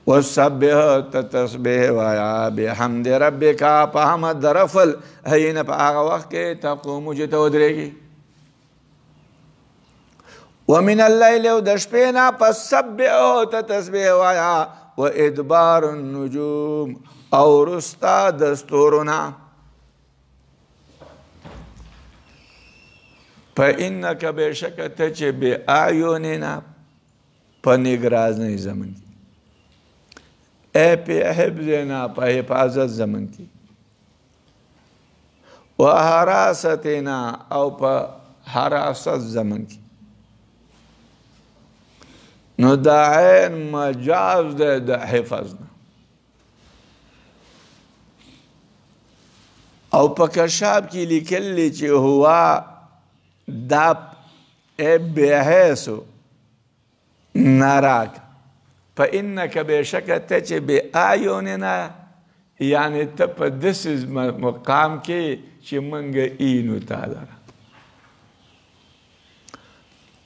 وسبح تسبیح وایا بحمد ربک په حمد د رفل حین په هغه وخت کې تقومو چې ته ودرېږي ومن اللیل او د شپې نه پس سبحو ته تسبیح وایا و ادبار النجوم او رستا د ستورونه فإنک بېشکه ته چې بأعیننا په نګرانۍ زمونږ کې ای په حفظنا په حفاظت زمون کې و حراستنا او په حراست زمون کې نو دا عین مجاز ده د حفظنا او په کشاب کې لیکلی چې هوا دا بحیثو نراک فإنک بېشکه ته چې بأعیننا یعنی ته په داسې مقام کې چې موږ اینو تا لره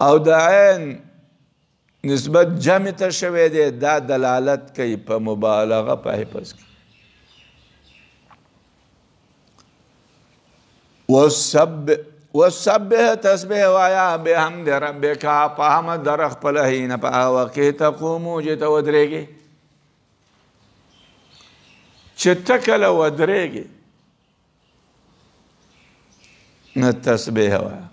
او د عین نسبت جمع ته شوی دی دا دلالت کوي په مبالغه په حفظ کې وسبح تسبیح وایا بحمد ربک په حمد در خپل حین په هغه وخت کې تقومو چې ته ودرېږې چې ته کله ودرېږې نو تسبیح وایا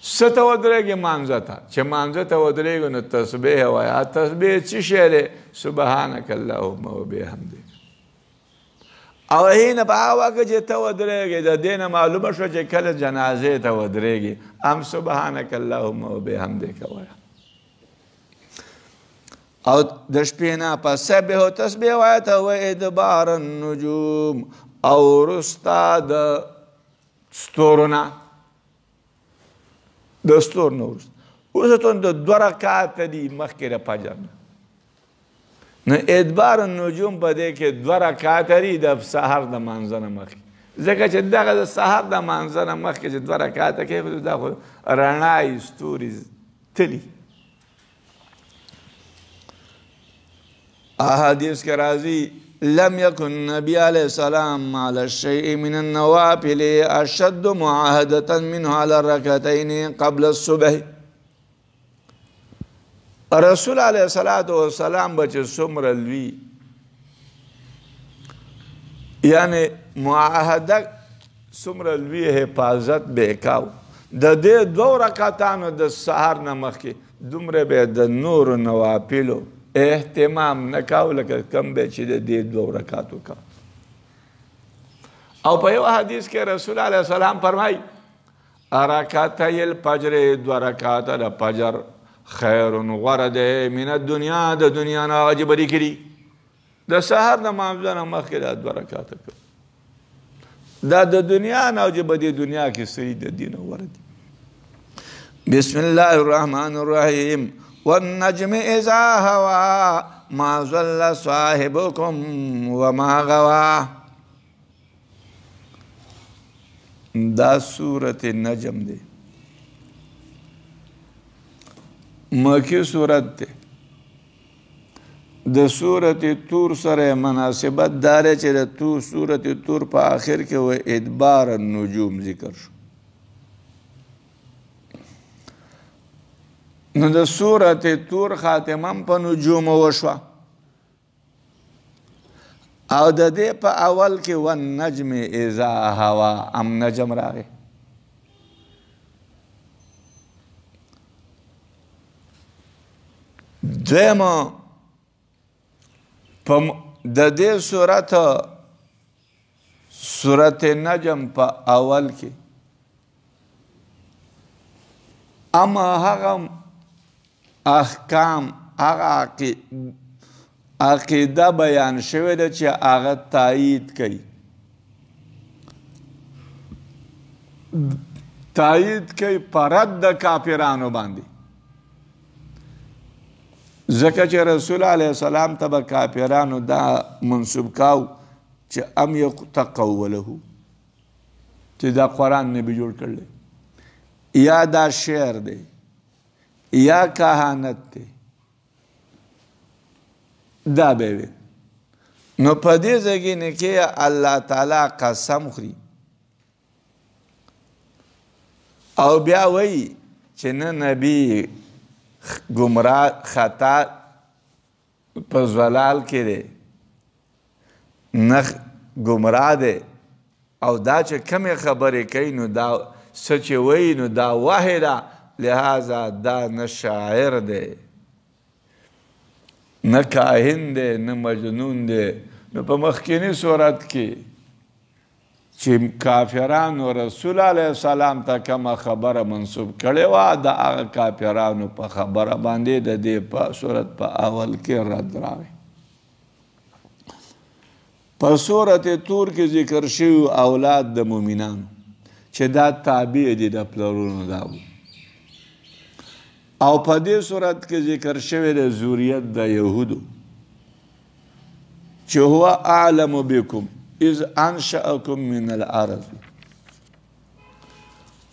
څه ته ودرېږې مانځه ته چې مانځه ته ودرېږې نو تسبیح وایا تسبیح څه شی دی سبحانک اللهم وبحمدک او حین په هغه وخت چې ته ودرېږې د دې نه معلومه شوه چې کله جنازې ته ودرېږې هم سبحانک اللهم وبحمدک وایه او د شپې نه پس سبح و تسبیح وایه ته و ادبار النجوم او وروسته د ستورو نه د ستورو نه وروسته د 2 رکعاته دي مخکې د فجر نه نو ادبار النجوم په دې کې 2 رکعاته دي د سحر د مانځه نه مخکې ځکه چې دغه د سحر د مانځه نه مخکې چې 2 رکعاته کوي دا خو رڼایي ستوري تلي احادیث کې راځي لم يكن نبی علیہ السلام على الشيء من النوافل اشد معاهدة منه على الركعتين قبل الصبح رسول علیہ السلام بچه څومره لوی یعنی معاهده څومره لوی حفاظت به کاو د دې 2 رکعتانو د سحر نه مخکې دومره به د نور نوافلو اهتمام نه کاو لکه کم به چې د دې 2 رکعتو کا او په یو حدیث کې رسول علیہ السلام فرمایي رکعتي الفجر 2 رکعاته د فجر خیر غره ده من الدنیا د دنیا نه واجب لري د سهار د مانځه نه مخکې دا 2 رکعاته کوه. دا د دنیا نه او چې په دې دنیا کې صحیح د دین ورد. بسم الله الرحمن الرحیم والنجم اذا هوا ما ضل صاحبكم وما غوا. دا سورة نجم دی، مکی سورت دی. د سورت تور سره مناسبت داره چې د سورت تور په آخر کې و ادبار النجوم ذکر شو. نو د سورت تور خاتمه په نجوم وشوه او د دې په اول کې والنجم اذا هوا ام نجم راغی. دویمه د دې سورت نجم په اول کې اما هغه احکام هغه عقیده بیان شوی ده چې هغه تایید کوي په رد د کافرانو باندې. ځکه چې رسول علیه السلام ته به کافرانو دا منسوب کاو چې ام یتقوله چې دا قرآن نبی جوړ کړلی یا دا شعر دی یا کهانت دی. دا به وي. نو په دې ځای کې الله تعالی قسم خوري او بیا وایي چې نه نبی گمراه خطا په ضلال کې دی نه گمراه دی او دا چې کمې خبرې کوي نو دا څه چې وایي نو دا وحی ده لہذا دا نه شاعر دی نه کاهن دی نه مجنون دی. نو په مخکینی صورت کې چې کافرانو رسول علیه السلام ته کومه خبره منسوب کړې وه د هغه کافرانو په خبره باندې د دې په صورت په اول کې رد راغی. په صورت تور کې ذکر شوي اولاد د مؤمنانو چې دا تابع دي د پلرونو دا و او په دې صورت کې ذکر شوی د ذریت د یهودو چې هو اعلم بكم اذ انشأکم من الارض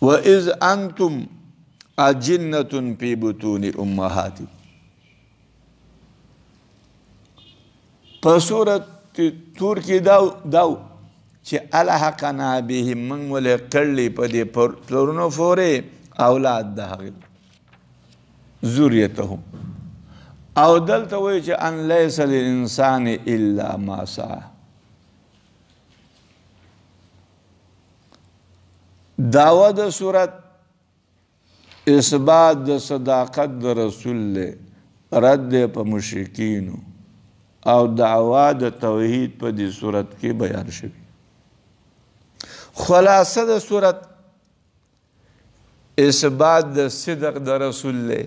واذ انتم اجنة فی بطون امهاتکم. په صورت تور کې داو چې الحقنا بهم من ولې کړلی په دې پلرونو فورې اولاد د هغې ذریتهم او دلته وایي چې ان لیس للانسان الا ما سعى. دعوه د صورت اثبات د صداقت د رسول له رد په مشرکینو او دعوه د توحید په دې صورت کې بیان شوی. خلاصه د صورت اثبات د صدق د رسول له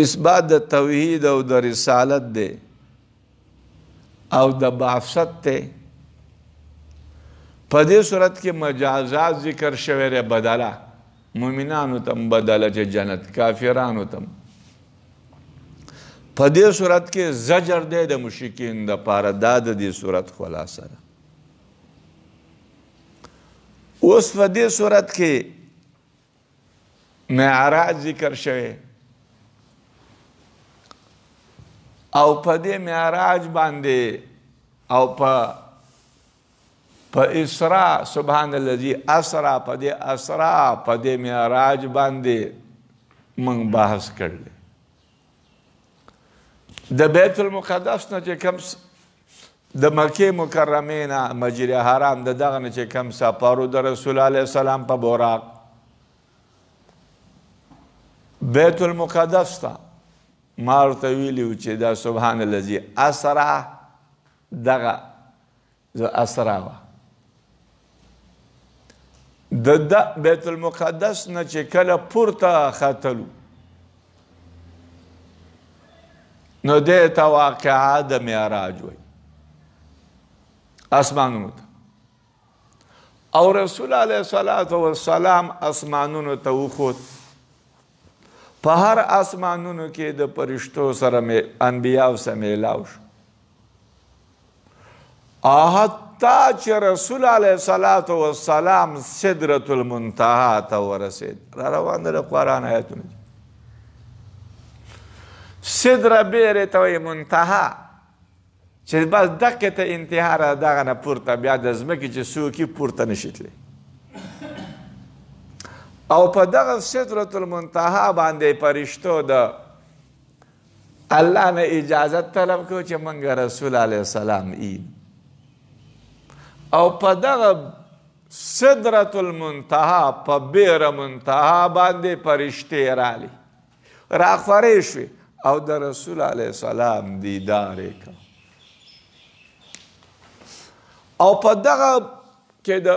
اثبات د توحید او د رسالت دی او د بعثت دی. په دې صورت کې مجازات ذکر شوی دی بدله مؤمنانو تم بدله چې جنت کافرانو تم. په دې صورت کې زجر دی د مشرکین دپاره. دا د دې صورت خلاصه ده. اوس په دې صورت کې معراج ذکر شوی او په دې معراج باندې او په اسراء سبحان الذي اسرا په دې اسراء په دې معراج باندې موږ بحث کړل. د بیت المقدس نه چې کوم د مکې مکرمې نه مسجد حرام د دغه نه چې کوم سفر د رسول علیه السلام په براق بیت المقدس ته ما ورته ویلي و چې دا سبحان الذي اسرا دغه اسرا وه د بیت المقدس نه چې کله پورته ختلو نو دې ته واقعه د معراج وایي اسمانونو ته او رسول علیه الصلاة والسلام اسمانونو ته وخوت په هر اسمانونو کې د فرشتو سره انبیاو سره میلاو شو حتی چې رسول علیه الصلاة والسلام سدرة المنتهى ته ورسېد را روان د قرآن آیتونه سدره بیرې ته وایي منتهی چې بس دقې ته انتها را دغه نه پورته بیا د ځمکې چې څوک یې پورته نشي تللی او په دغه سدرة المنتهی باندې فرشتو د الله نه اجازت طلب کړو چې موږ رسول علیه السلام او په دغه سدرة المنتهی په بیره منتهی باندې فرشتې رالی راخورې شوې او د رسول علیه السلام دیدار یې کړ او په دغه کې د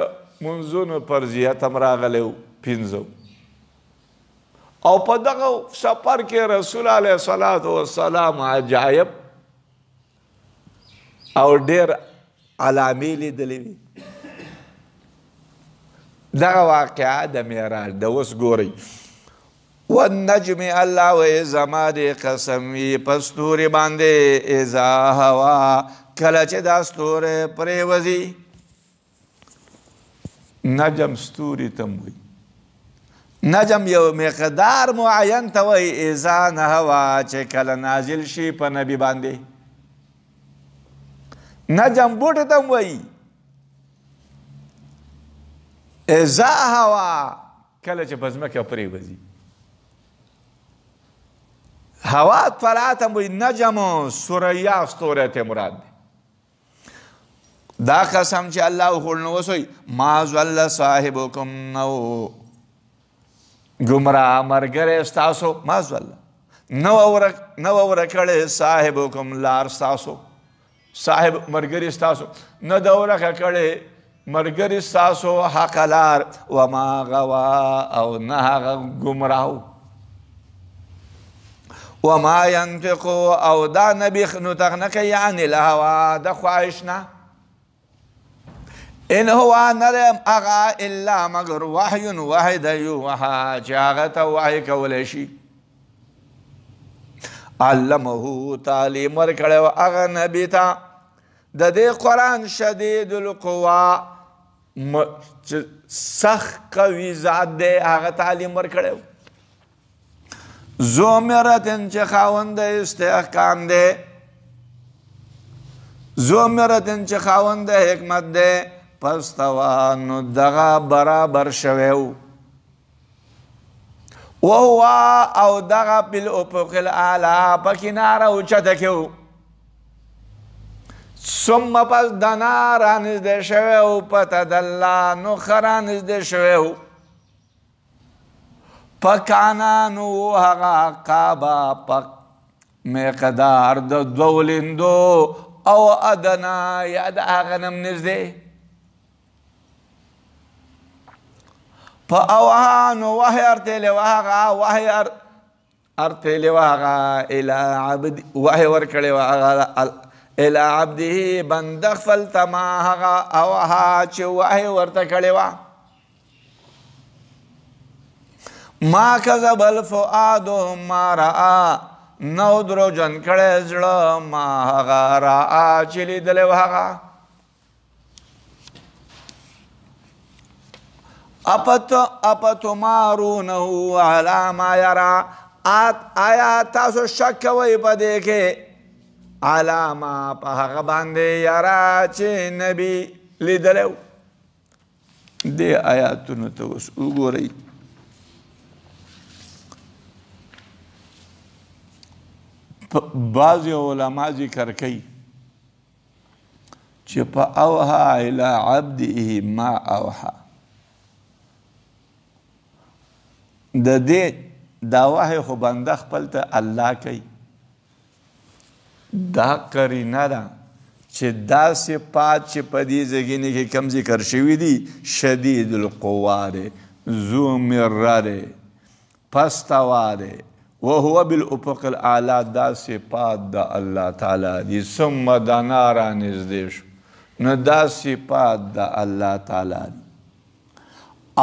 منځونو فرضیت هم راغلی و پنځه او په دغه سفر کې رسول علیه الصلاة والسلام عجایب او ډېر علامې لیدلې وي دغه واقعه د معراج د اوس ګورئ والنجم الله وی زما دې قسم وي په ستوري باندې اذا هوا کله چې دا ستوری پرېوځي نجم ستوري ته م وایي نجم یو مقدار معین ته وایي اذا هوا چې کله نازل شي په نبي باندې نجم بوټي ته م وایي اذا هوا کله چې په ځمکه پرېوځي هوا طلعت م وایي نجم ثریا ستوری ته مراد دی دا قسم چې الله خورنو وسوي ما ضل صاحبکم نو گمراه مرګره ستاسو ما ضل نو ورکړې صاحبکم لار ستاسو صاحب مرګري ستاسو نه دا ورکړې مرګري ستاسو حق لار وما غوا او نه هغه گمراهو وما ينطق او دا نبي نطق نه کوي عن الهوا د خواهش نه ان هو نرم اغا الا مگر وحی واحد یوحى چې هغه ته وحی کولی شي علمه تعلیم ورکړی هغه نبي ته د دې قرآن شدید القوا سخت قوي ذات دی هغه تعلیم ورکړی ذو مرتن چې خاوند استحکام دی ذو مرتن چې خاوند حکمت دی پستوا نو دغه برابر شویو وهو او دغه بالافق الاعلی په کناره اوچته کې و ثم پس دنا رانږدې شوی و فتدلی نو ښه رانږدې شوی و پکانا نو هغه قابه په مقدار د دوو لیندو او ادنا یا د هغه نم نږدې فأوحى نو وحي ارتلي وهغه وحي ارتلي وهغه الى عبد وحي ورکړي وهغه الى عبده بندخ فلتما هغه اوحى چې وحي ورته کړي وا ما كذب الفؤاد ما رأى نو درو جن کړي زړه ما هغه را چې لیدلی وهغه اپتمارونه علی ما یرا آیا تاسو شک کوئ په دې کې علی ما په هغه باندې یرا چې نبي لیدلی و دې آیاتونو ته اوس وګورئ بعضې علما ذکر کوي چې په اوحى الی عبده ما اوحى د دې دا وحی خو بنده خپل ته الله کوي دا قرینه ده چې دا صفات چې په دې ځایونو کې کم ذکر شوي دي شدید القوا دی ذو مره دی پستوا دی وهو بالافق الاعلی دا صفات د الله تعالی دي. ثم دنا را نږدې شو، نو دا صفات د الله تعالی دي.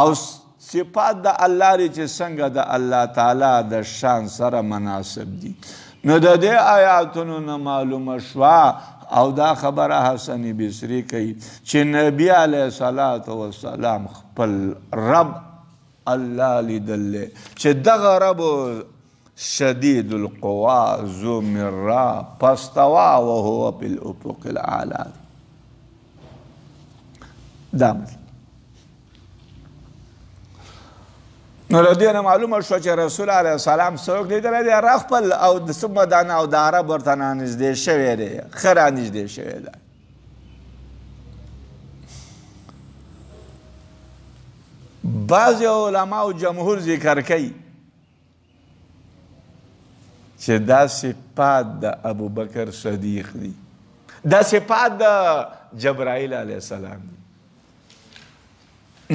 او صفات د الله دی چې څنګه د الله تعالی د شان سره مناسب دي. نو د دې آیاتونو نه معلومه شوه او دا خبره حسن بصری کوي چې نبی علیه الصلاة والسلام خپل رب الله لیدلی چې دغه رب شدید القوا ذو مرة فاستوى وهو بالافق الاعلی. دا مطلب. نو له دې نه معلومه شوه چې رسول علیه السلام څوک لیدلی دی؟ هغه خپل او ثم دنا او د عرب ورته رانږدې شوی دی، ښه رانږدې شوی دی. بعضې علماو جمهور ذکر کوي چې دا صفات د ابوبکر صدیق دي، دا صفات د جبرائیل علیه السلام دي.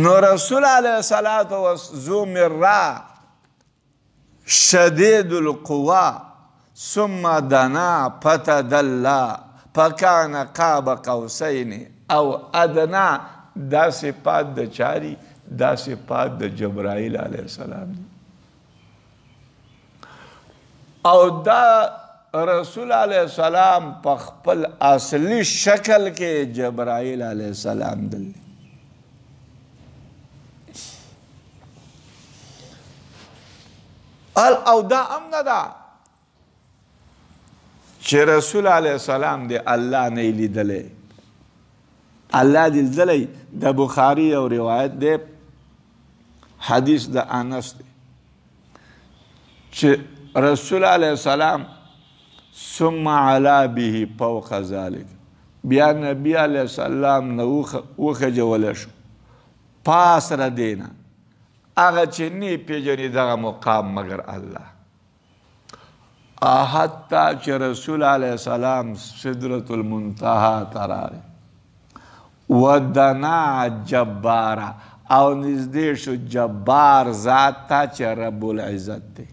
نو رسول علیه الصلاة والسلام ذو مرة شدید القوا ثم دنا فتدلى فكان قاب قوسین او ادنا، دا صفات د چاری، دا صفات د جبرائیل علیه السلام دي. او دا رسول علیه السلام په خپل اصلي شکل کې جبرائیل علیه السلام دلی. او دا هم نه ده چې رسول علیه السلام دی الله نه لیدلی، الله لیدلی. د بخاري یو روایت دی، حدیث د انس دی چې رسول علیه السلام ثم علا به فوق ذلك، بیا نبی علیه السلام نه وخجولی شو پاس را دینا، هغه چې نه پیژني دغه مقام مگر الله. حتی چې رسول علیه السلام سدرة المنتهى ته راغی، ودنا جبارا او نږدې شو جبار ذات ته چې رب العزت دی.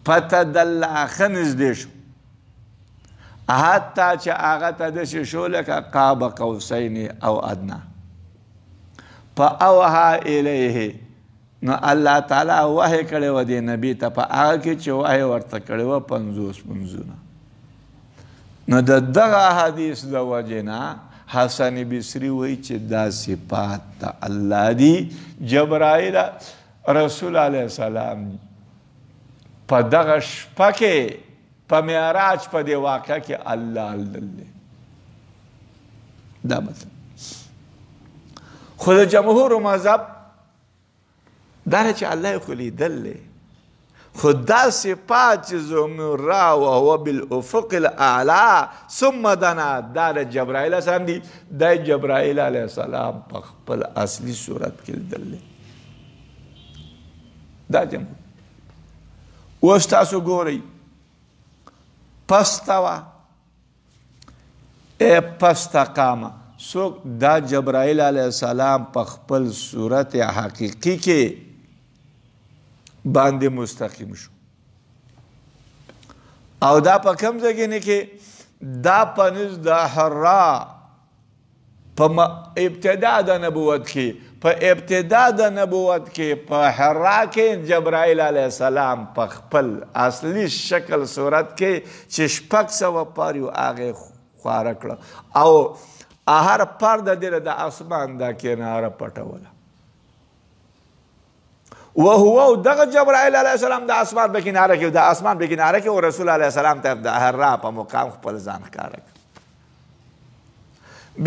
فتدلى ښه نږدې شو، حتی چې هغه ته داسې شو لکه قاب قوسین او ادنا. فاوحى الیه، نو الله تعالی وحی کړی و دې نبي ته په هغه کې چې وحی ورته کړی و 50 منځونه. نو د دغه حدیث د وجې نه حسن بصری وایي چې دا صفات د الله دي. جبرائیل رسول علیه السلام په دغه شپه کې په معراج په دې واقعه کې الله لیدلی. دا مطلب. خو د جمهور مذهب دا نه چې الله یې خو لیدلی، خو دا صفات چې ذو مرة وهو بالافق الاعلی ثم دنا، دا د جبرائیل علیه السلام دي. دا جبرائیل علیه السلام په خپل اصلي صورت کې لیدلی. دا جمهور. اوس تاسو ګورئ، پستوه ای پستقامه، څوک دا جبرائیل علیه السلام په خپل صورت حقیقي کې باندې مستقیم شو. او دا په کوم ځای کې نه کې؟ دا په نزد د حرا په ابتدا د نبوت کې، په ابتدا د نبوت کې په حرا کې جبرائیل علیه السلام په خپل اصلي شکل صورت کې چې 600 پاریو هغې خواره کړه او هر پرده دیره د آسمان دا کناره پټوله. وهو دغه جبرائیل علیه السلام د آسمان په کناره کې، د آسمان په کناره کې، او رسول علیه السلام ته د حرا په مقام خپل ځان ښکاره کړ.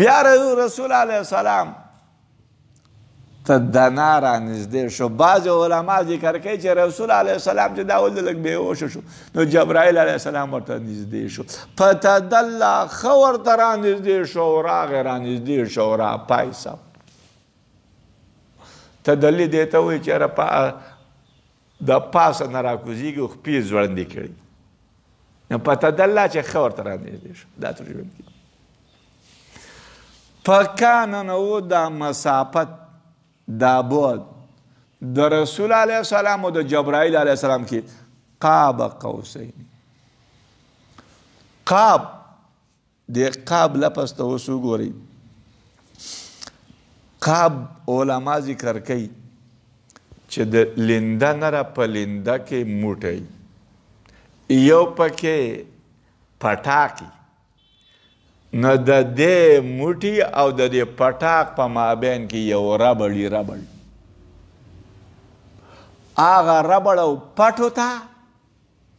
بیا رسول علیه السلام ته دنا را نږدې شو. بعضې علما ذکر کوي چې رسول علیه السلام چې دا ولې لږ بېهوشه شو، نو جبرائیل علیه السلام ورته نږدې شو. فتدلى ښه ورته را نږدې شو، راغې را نږدې شو، را پایسه. تدلي دې ته وایي چې د پاسه نه راکوزېږي او خپې ځوړندې کړي. نو فتدلى چې ښه ورته را نږدې شو، دا ترجمه کړي. فکان نو دا مسافت دا بود د رسول علیه السلام او د جبرائیل علیه السلام کې قاب قوسین. قاب د قاب لپس ته اوس وګورئ. قاب علما ذکر کوي چې د لنده نه را په لنده کې موټی یو پکې پټاقي، نو د دې موټي او د دې پټاق په مابین کې یو ربړي ربړ، هغه ربړ او پټو ته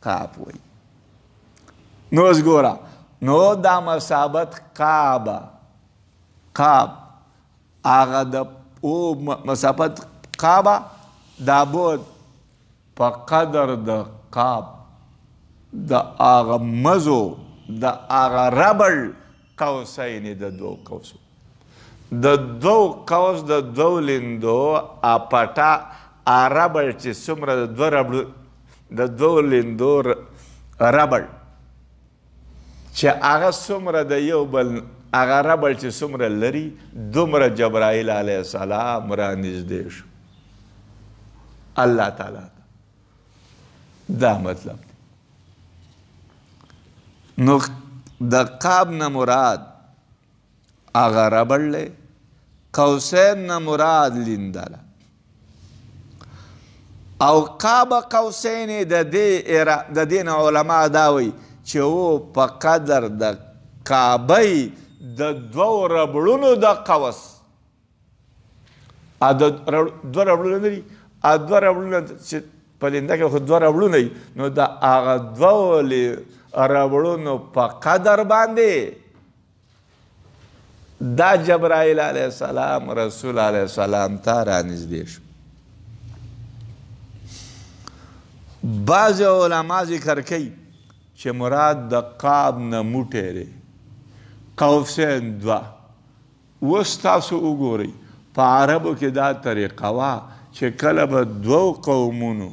قاب وایي. نو اوس ګوره، نو دا مسابت قابه، قاب هغه د او مسابت قابه دا بود په قدر د قاب د هغه مزو د هغه ربړ قوسین د دو قوسو، د دو قوس د دو لندو پټا ربړ چې څومره د دوه ربړو د دو لندو ربړ چې هغه څومره د یو بل هغه ربړ چې څومره لري دومره جبرائیل علیه السلام را نږدې شو الله تعالی ته. دا مطلب دی. نو د قاب نه مراد هغه ربړ دی، قوسین نه مراد لنده ده. او قاب قوسین د دې نه علما دا وایي چې و په قدر د کعبې د دوو ربړونو د قوس، دوه ربړونه لري، دوه ربړونه چې په لنده کې خو دوه ربړونه وي، نو د هغه دوو ربړونو په قدر باندې دا جبرائیل علیه السلام رسول علیه السلام ته رانږدې شو. بعضې علما ذکر کوي چې مراد د قاب نه موټی دی، قوسین دوه. اوس تاسو وګورئ په عربو کې دا طریقه وه چې کله به دوو قومونو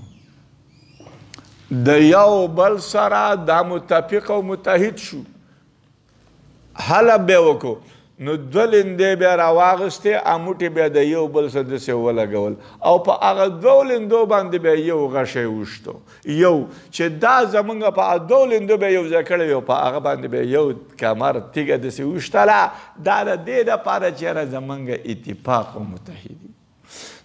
د یو بل سره دا متفق او متحد شو، حلب به وکړو، نو دوه لندې بیا راواغستې، اموټې بیا د یو بل سره داسې ولګول او په هغه دوو لندو باندې بیا یو غشی وشتو، یو چې دا زمونږ په دوو لندو بیا یو ځای کړی وي، په هغه باندې بیا یو کمر تیږه داسې وشتله. دا د دې دپاره چې یاره زمونږ اتفاق او متحدي.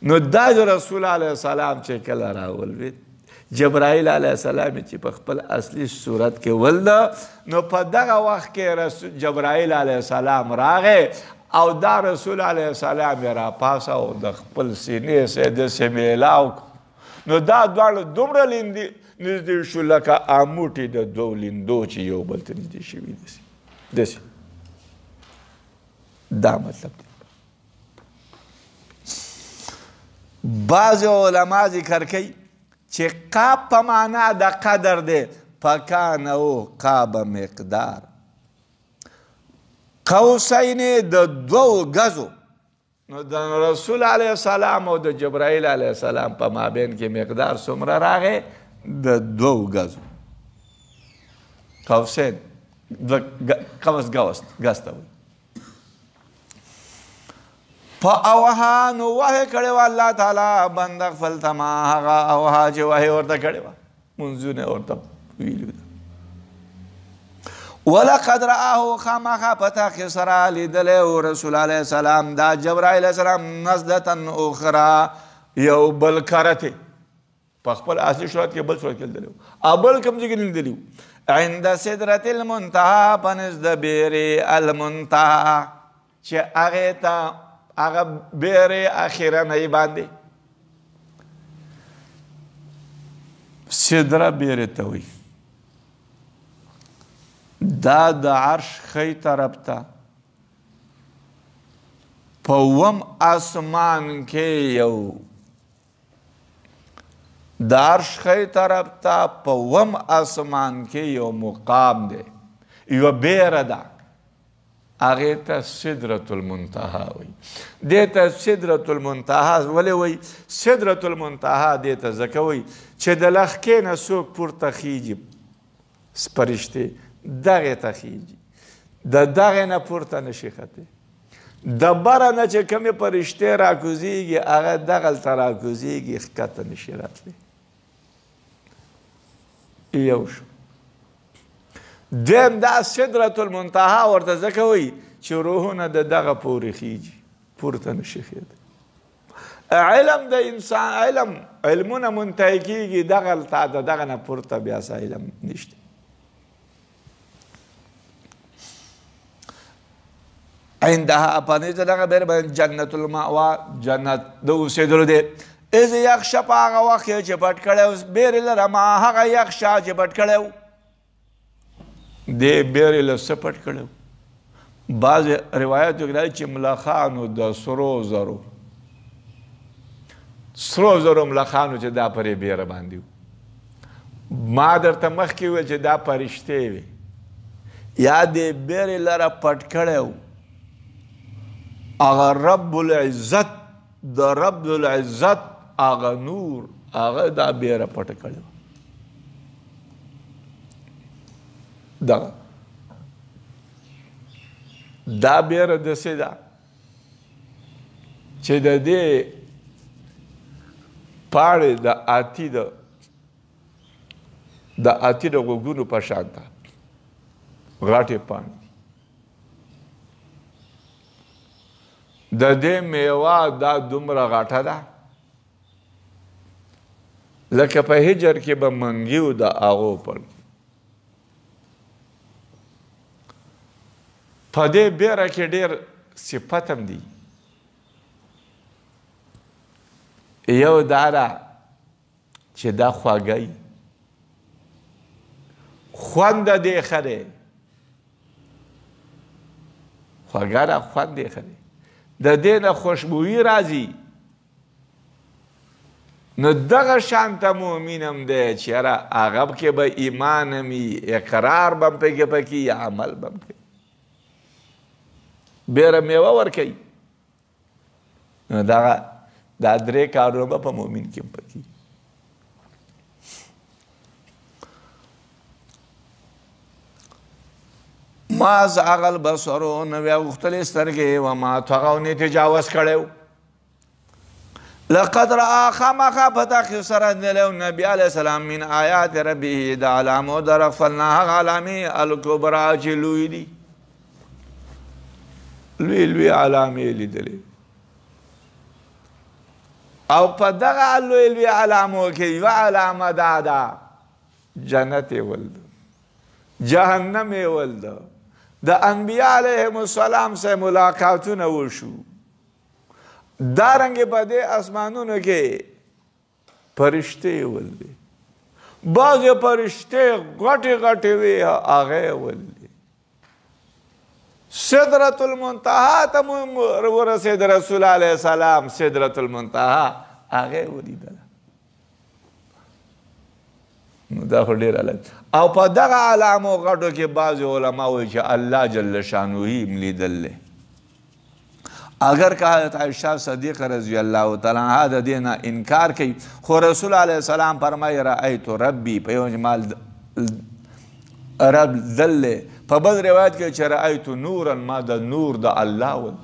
نو دا رسول علیه السلام چې کله راولوید، جبرائیل علیه السلام چې په خپل اصلي صورت کې ولده، نو په دغه وخت کې جبرائیل علیه السلام راغی او دا رسول علیه السلام یې راپاسه او د خپل سینې سره داسې میلاو کړو. نو دا دواړه دومره نږدې شو لکه اموټې د دوو لیندو چې یو بل ته نږدې شوي داسې. دا مطلب دی. بعضې علما ذکر کوي چې قاب په معنا د قدر دی، فکان او قاب مقدار قوسین د دوو گزو. نو د رسول علیه السلام او د جبرائیل علیه السلام په مابین کې مقدار څومره راغی؟ د دوو گزو. قوسین قوس ګز ته وایي. فاوها نو وحی کړی و الله تعالی بنده خپل ته ما هغه اوها چې وحی ورته کړی وه، منځونه ورته ویلي ده. ولقد رآه خامخا په تحقیق سره لیدلی و رسول علیه السلام دا جبرائیل علیه السلام نزلة اخرى یو بل کرتې په خپل اصلي صورت کې بل صورت کې لیدلی و، او بل کوم ځای کې لیدلی و عند سدرة المنتهى په نزد د بیرې المنتهى چې هغې ته هغه بیرې اخرنۍ باندې سدره بیرې ته وایي. دا د عرش ښی طرف ته په اووم اسمان کې یو، د عرش ښی طرف ته په اووم اسمان کې یو مقام دی، یوه بیره ده، هغې ته سدرة المنتهى وایي. دې ته سدرة المنتهى ولې وایي؟ سدرة المنتهى دې ته ځکه وایي چې د لښکې نه څوک پورته خیږي، فرشتې دغې ته خیږي، د دغې نه پورته نشي ختې، د بره نه چې کومې فرشتې راکوزېږي هغه دغلته راکوزېږي، ښکته نشي راتلی. یو شو. دویم دا سدرة المنتهى ورته ځکه وایي چې روحونه د دغه پورې خیږي، پورته نشي خیږي. علم د انسان علمونه منتهی کیږي دغه نه پورته بیا څه علم نشته. عندها پنځ دغه بیر باندې جنت المأوا جنت د اوسېدلو دی. اذ یخشا په هغه وخت چې پټ کړی بیر لره ما هغه یخشا چې پټ کړی دې بیر له څه پټ کړی. بعض روایتو کې راځي چې ملخانو د سرو زرو ملخانو چې دا پرې بیره باندې ما درته مخکې ویل چې دا فرشتې وي یا دې بیرې لره پټ کړی هغه رب العزت د رب العزت هغه نور هغه دا بیره پټ کړی دا بیره داسې ده چې د دې پاړې د اتي د غوږونو په شان ده غټې پاڼې د دې میوه دا دومره غټه ده لکه په هجر کې به منګي و د هغو په دې بیره کې ډېر صفت هم دي. یو دا ده چې دا خواږی خوند دې ښه دی خوږه ده خوند یې ښه دی د دې نه خوشبویي راځي. نو دغه شانته مؤمن هم دی چې یاره هغه کې به ایمان هم وي اقرار به هم پکې یا عمل به هم کوي بیره میوه ورکوي. نو دغه دا درې کارونه به په مؤمن کې هم پکې ما زاغ البصر نو بیا غوښتلې سترګې وما طغوا نه تجاوز کړی لقد رأى خامخا پته سره دلی نبي علیه السلام من آیات ربه د علامو د رغفلنا هغه علامې الکبرا چې لوی دي لوی علامې لیدلې او په دغه لوی علامو کې یوه علامه دا ده جنت یې ولده جهنم یې ولده د انبیا علیهم السلام سره ملاقاتونه وشو دارنګې په دې اسمانونو کې فرشتې یې ولدې بعضې فرشتې غټې وې هغه یې ولدې سدرة المنتهى ته ورسېد رسول علیه السلام سدرة المنتهى هغه یې ولیدله نو دا خو ډېر الګ او په دغه علامو غټو کې بعضې علما وایي چې الله جل شانه هم لیدلی اگر که حضرت عایشه صدیقه رضی الله تعالی عنها د دې نه انکار کوي خو رسول علیه السلام فرمایي رأیت ربي په یو جمال رب ذل په بل روایت کې چې رأیت نورا ما د نور د الله ول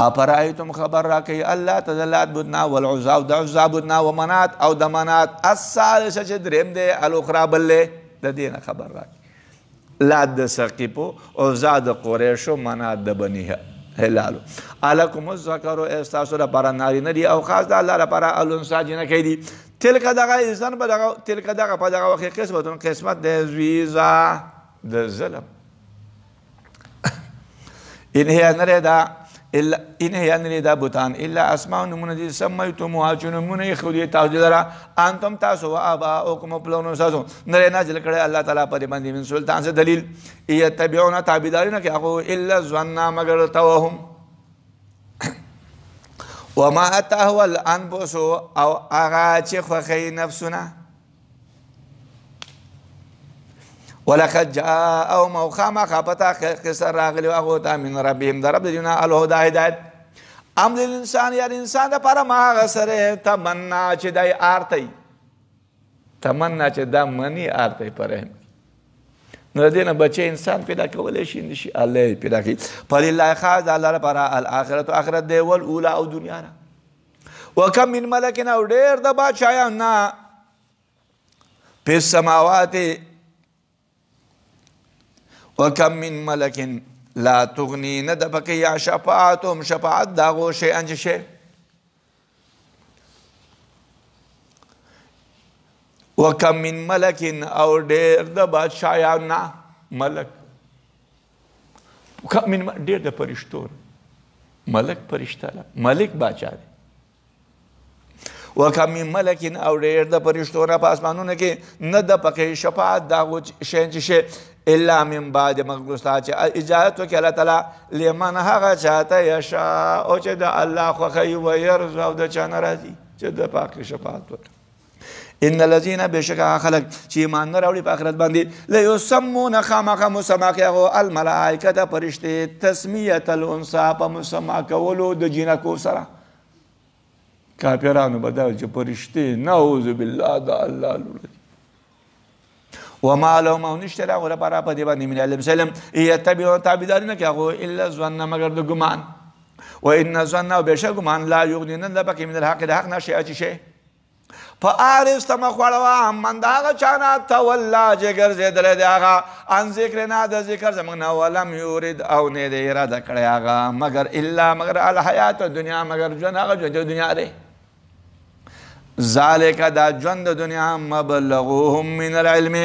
اپرایتم خبر را کوي الله تذلات بدنا والعزا او د عزا بدنا ومنات او د منات الثالثه چې دریم دی الاخرى بلې د دې نه خبر را لات د ثقیفو عزا د قریشو منات د بني هلالو الکم الذکر استاسو لپاره نارینه دي او خاص د الله لپاره الانثی جنکې دي تلک دغه انسان په دغه وخت قسمت د زویزا د ظلم ان هي نرې دا بوتان الا اسماء نمونه دي سمیتموها چې نومونه یې ښودي تاسو لره انتم تاسو و آباؤکم پلرونو ستاسو نرې نازل کړی الله تعالی په دې باندې من سلطان څه دلیل یتبعون تابعداري نه کوي هغوی الا الظن مګر توهم وما تهوى الانفس او هغه چې خوښوي نفسونه ولقد جاءهم او خامخا پته قصه راغلې هغو ته من ربهم د رب د دیونه الهدى هدایت ام للانسان یا د انسان دپاره ما هغه سره تمنا چې دی آرتی تمنا چې دا مني آرتی په رحم نو د دې نه بچی انسان پیدا کولی شي نشي الله یې پیدا کوي فلله خاص د الله لپاره الاخرت آخرت دی والاولی او دنیا نه وکم من ملک او ډېر د بادشاهیانو نه فی السماوات وکم من ملک لا تغنی نه د پکې یا شفاعتهم شفاعت د هغو شیئا چې شی وکم من ملک او ډېر د بادشاهانو نه ملک وکم من ډېر د فرشتو ملک فرشته ملک بادشاه دی وکم من ملک او ډېر د فرشتو نه په اسمانونو کې نه د پکې شفاعت د هغو شی چې شی الا من بعد مقدستا چې اجازت وکړي الله تعالی لمن هغه چاته یشاء او چې د الله خوښوي ویرضا او د چا نه راځي چې د پاک شفاعت وکړي ان الذين بشکا خلق چې ایمان نه راوړي په آخرت باندې لیسمون خامخا مسما کوي هغه الملائکه فرشتې تسمیه الانثى په مسما کولو د جنکو سره کافرانو بدل چې فرشتې نعوذ بالله د الله لوري وما لهم او نشته د هغو لپاره په دې باندې من علم سلم یتبعون تابعداري نه کوي هغوی الا ظن مګر د ګمان وان الظن او بېشک ګمان لا یغني نه ده پکې من الحق د حق نه شی چې شی فاعرض ته مخ واړوه من د هغه چا نه تولا چې ګرځېدلی دی هغه عن ذکرنا د ذکر زموږ نه ولم یورد او نه دی اراده کړی هغه مګر الحیات دنیا مګر ژوند هغه ژوند د دنیا دی ذالک دا ژوند د دنیا مبلغهم من العلم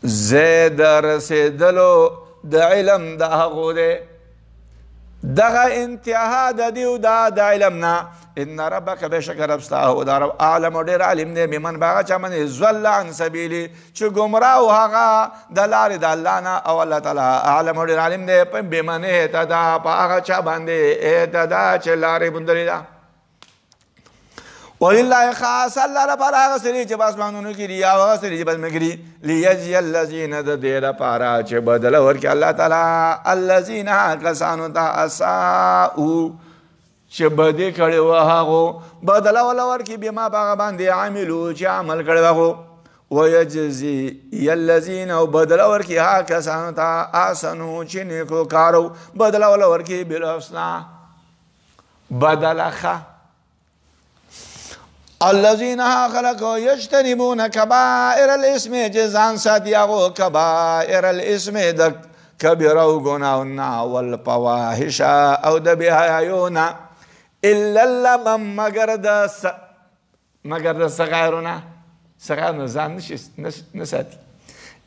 زید رسیدلو د علم د هغو دی دغه انتها د دیو دا د علم نه ان ربک بشک رب ستا هو دا رب عالم او ډېر عالم دی بمن په هغه چا باندې ضل عن سبیلي چې ګمراه و هغه د لارې د الله نه او الله تعالی عالم او ډېر عالم دی بمن اهتدا په هغه چا باندې اهتدا چې لارې موندلې ده ولله خاص الله لپاره هغه سړي چې په اسمانونو کې دي او هغه سړي چې په ځمکه کې دي لیجزي الذین د دې لپاره چې بدله ورکړي الله تعالی الذین کسانو ته اساءوا چې بدې کړې وه هغو بدله وله ورکړي بما په هغه باندې عملو چې عمل کړی هغو ویجزي الذین او بدله ورکړي هغه کسانو ته احسنو چې نیکو کارو بدله وله ورکړي بالحسنی بدله ښه الذين خلقوا يجتنبون كبائر الاسم جزان ساتياغو كبائر الاسم د كبيرو گناهنا والفواحش او د بهايونا الا لمن مگر د صغائرنا زان نساتي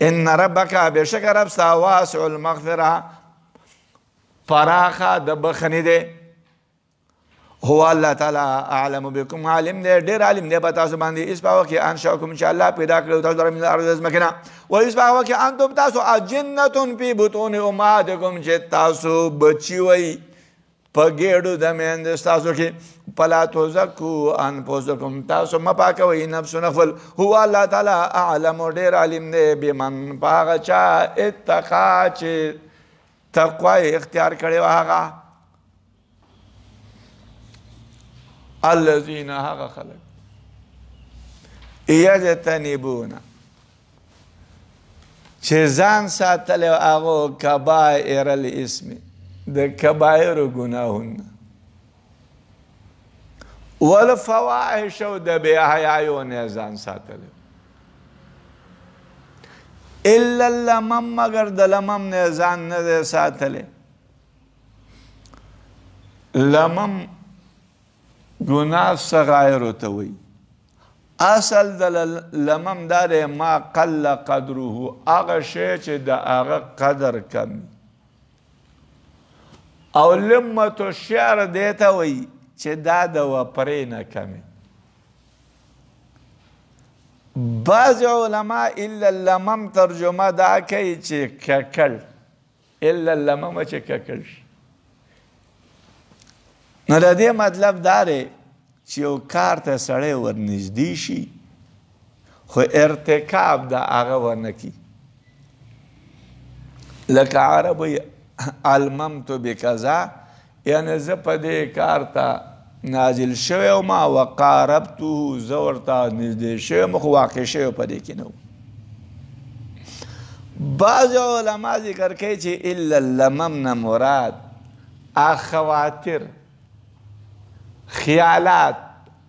ان ربك بشك رب ستا واسع المغفره فراخه د بخني دي هو الله تعالی اعلم بكم عالم دی ډېر عالم دی په تاسو باندې اس په وخت کې انشاکم چې الله پیدا کړو تاسو درمن ارض ځمکه نه و اس په وخت کې انتم تاسو اجنه فی بطون امهاتکم چې تاسو بچی وئ په ګېډو د میندې تاسو کې فلا تزکوا انفسکم تاسو مه پاکوئ نفس نفل هو الله تعالی اعلم ډېر عالم دی بمن په هغه چا اتقا چې تقوا اختیار کړې وه هغه الذين هغه خلق یجتنبون چې ځان ساتلی هغو کبائر الاسم د کبایرو ګناهونه والفواحش او د بېحیایو نه ځان ساتلی الا اللمم مګر د لمم نه ځان نه دی ساتلی لمم گناه صغائر ته وي اصل د لمم دا دی ما قل قدره هغه شی چې د هغه قدر کم او لمة الشعر دی ته وي چې دا د وپرې نه کمې بعض علما الا اللمم ترجمه دا کوي چې ککړ الا اللمم چې ککړ شي نو د دې مطلب دا دی چې یو کار ته سړی ورنږدې شي خو ارتکاب د هغه ونه کړي لکه عربی الممت بکذا یعنې زه په دې کار ته نازل شوی وم وقاربته زه ورته نږدې شوی یم خو واقع شوی په دې کې نه و بعض علما ذکر کوي چې الا اللمم نه مراد خواطر خیالات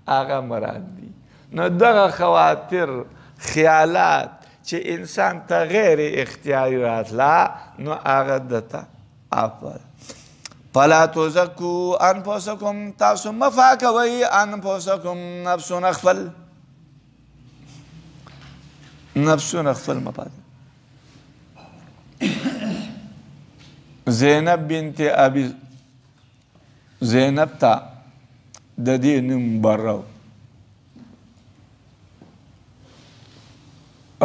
هغه مراد دي نو دغه خواطر خیالات چې انسان ته غیر اختیاري راتله نو هغه دته افل فلا تزکو انفسکم تاسو مه پاکوئ انفسکم نفسونه خپل نفسونه خپل مه پاکوئ زینب بنت ابي زینب ته د دې نوم برو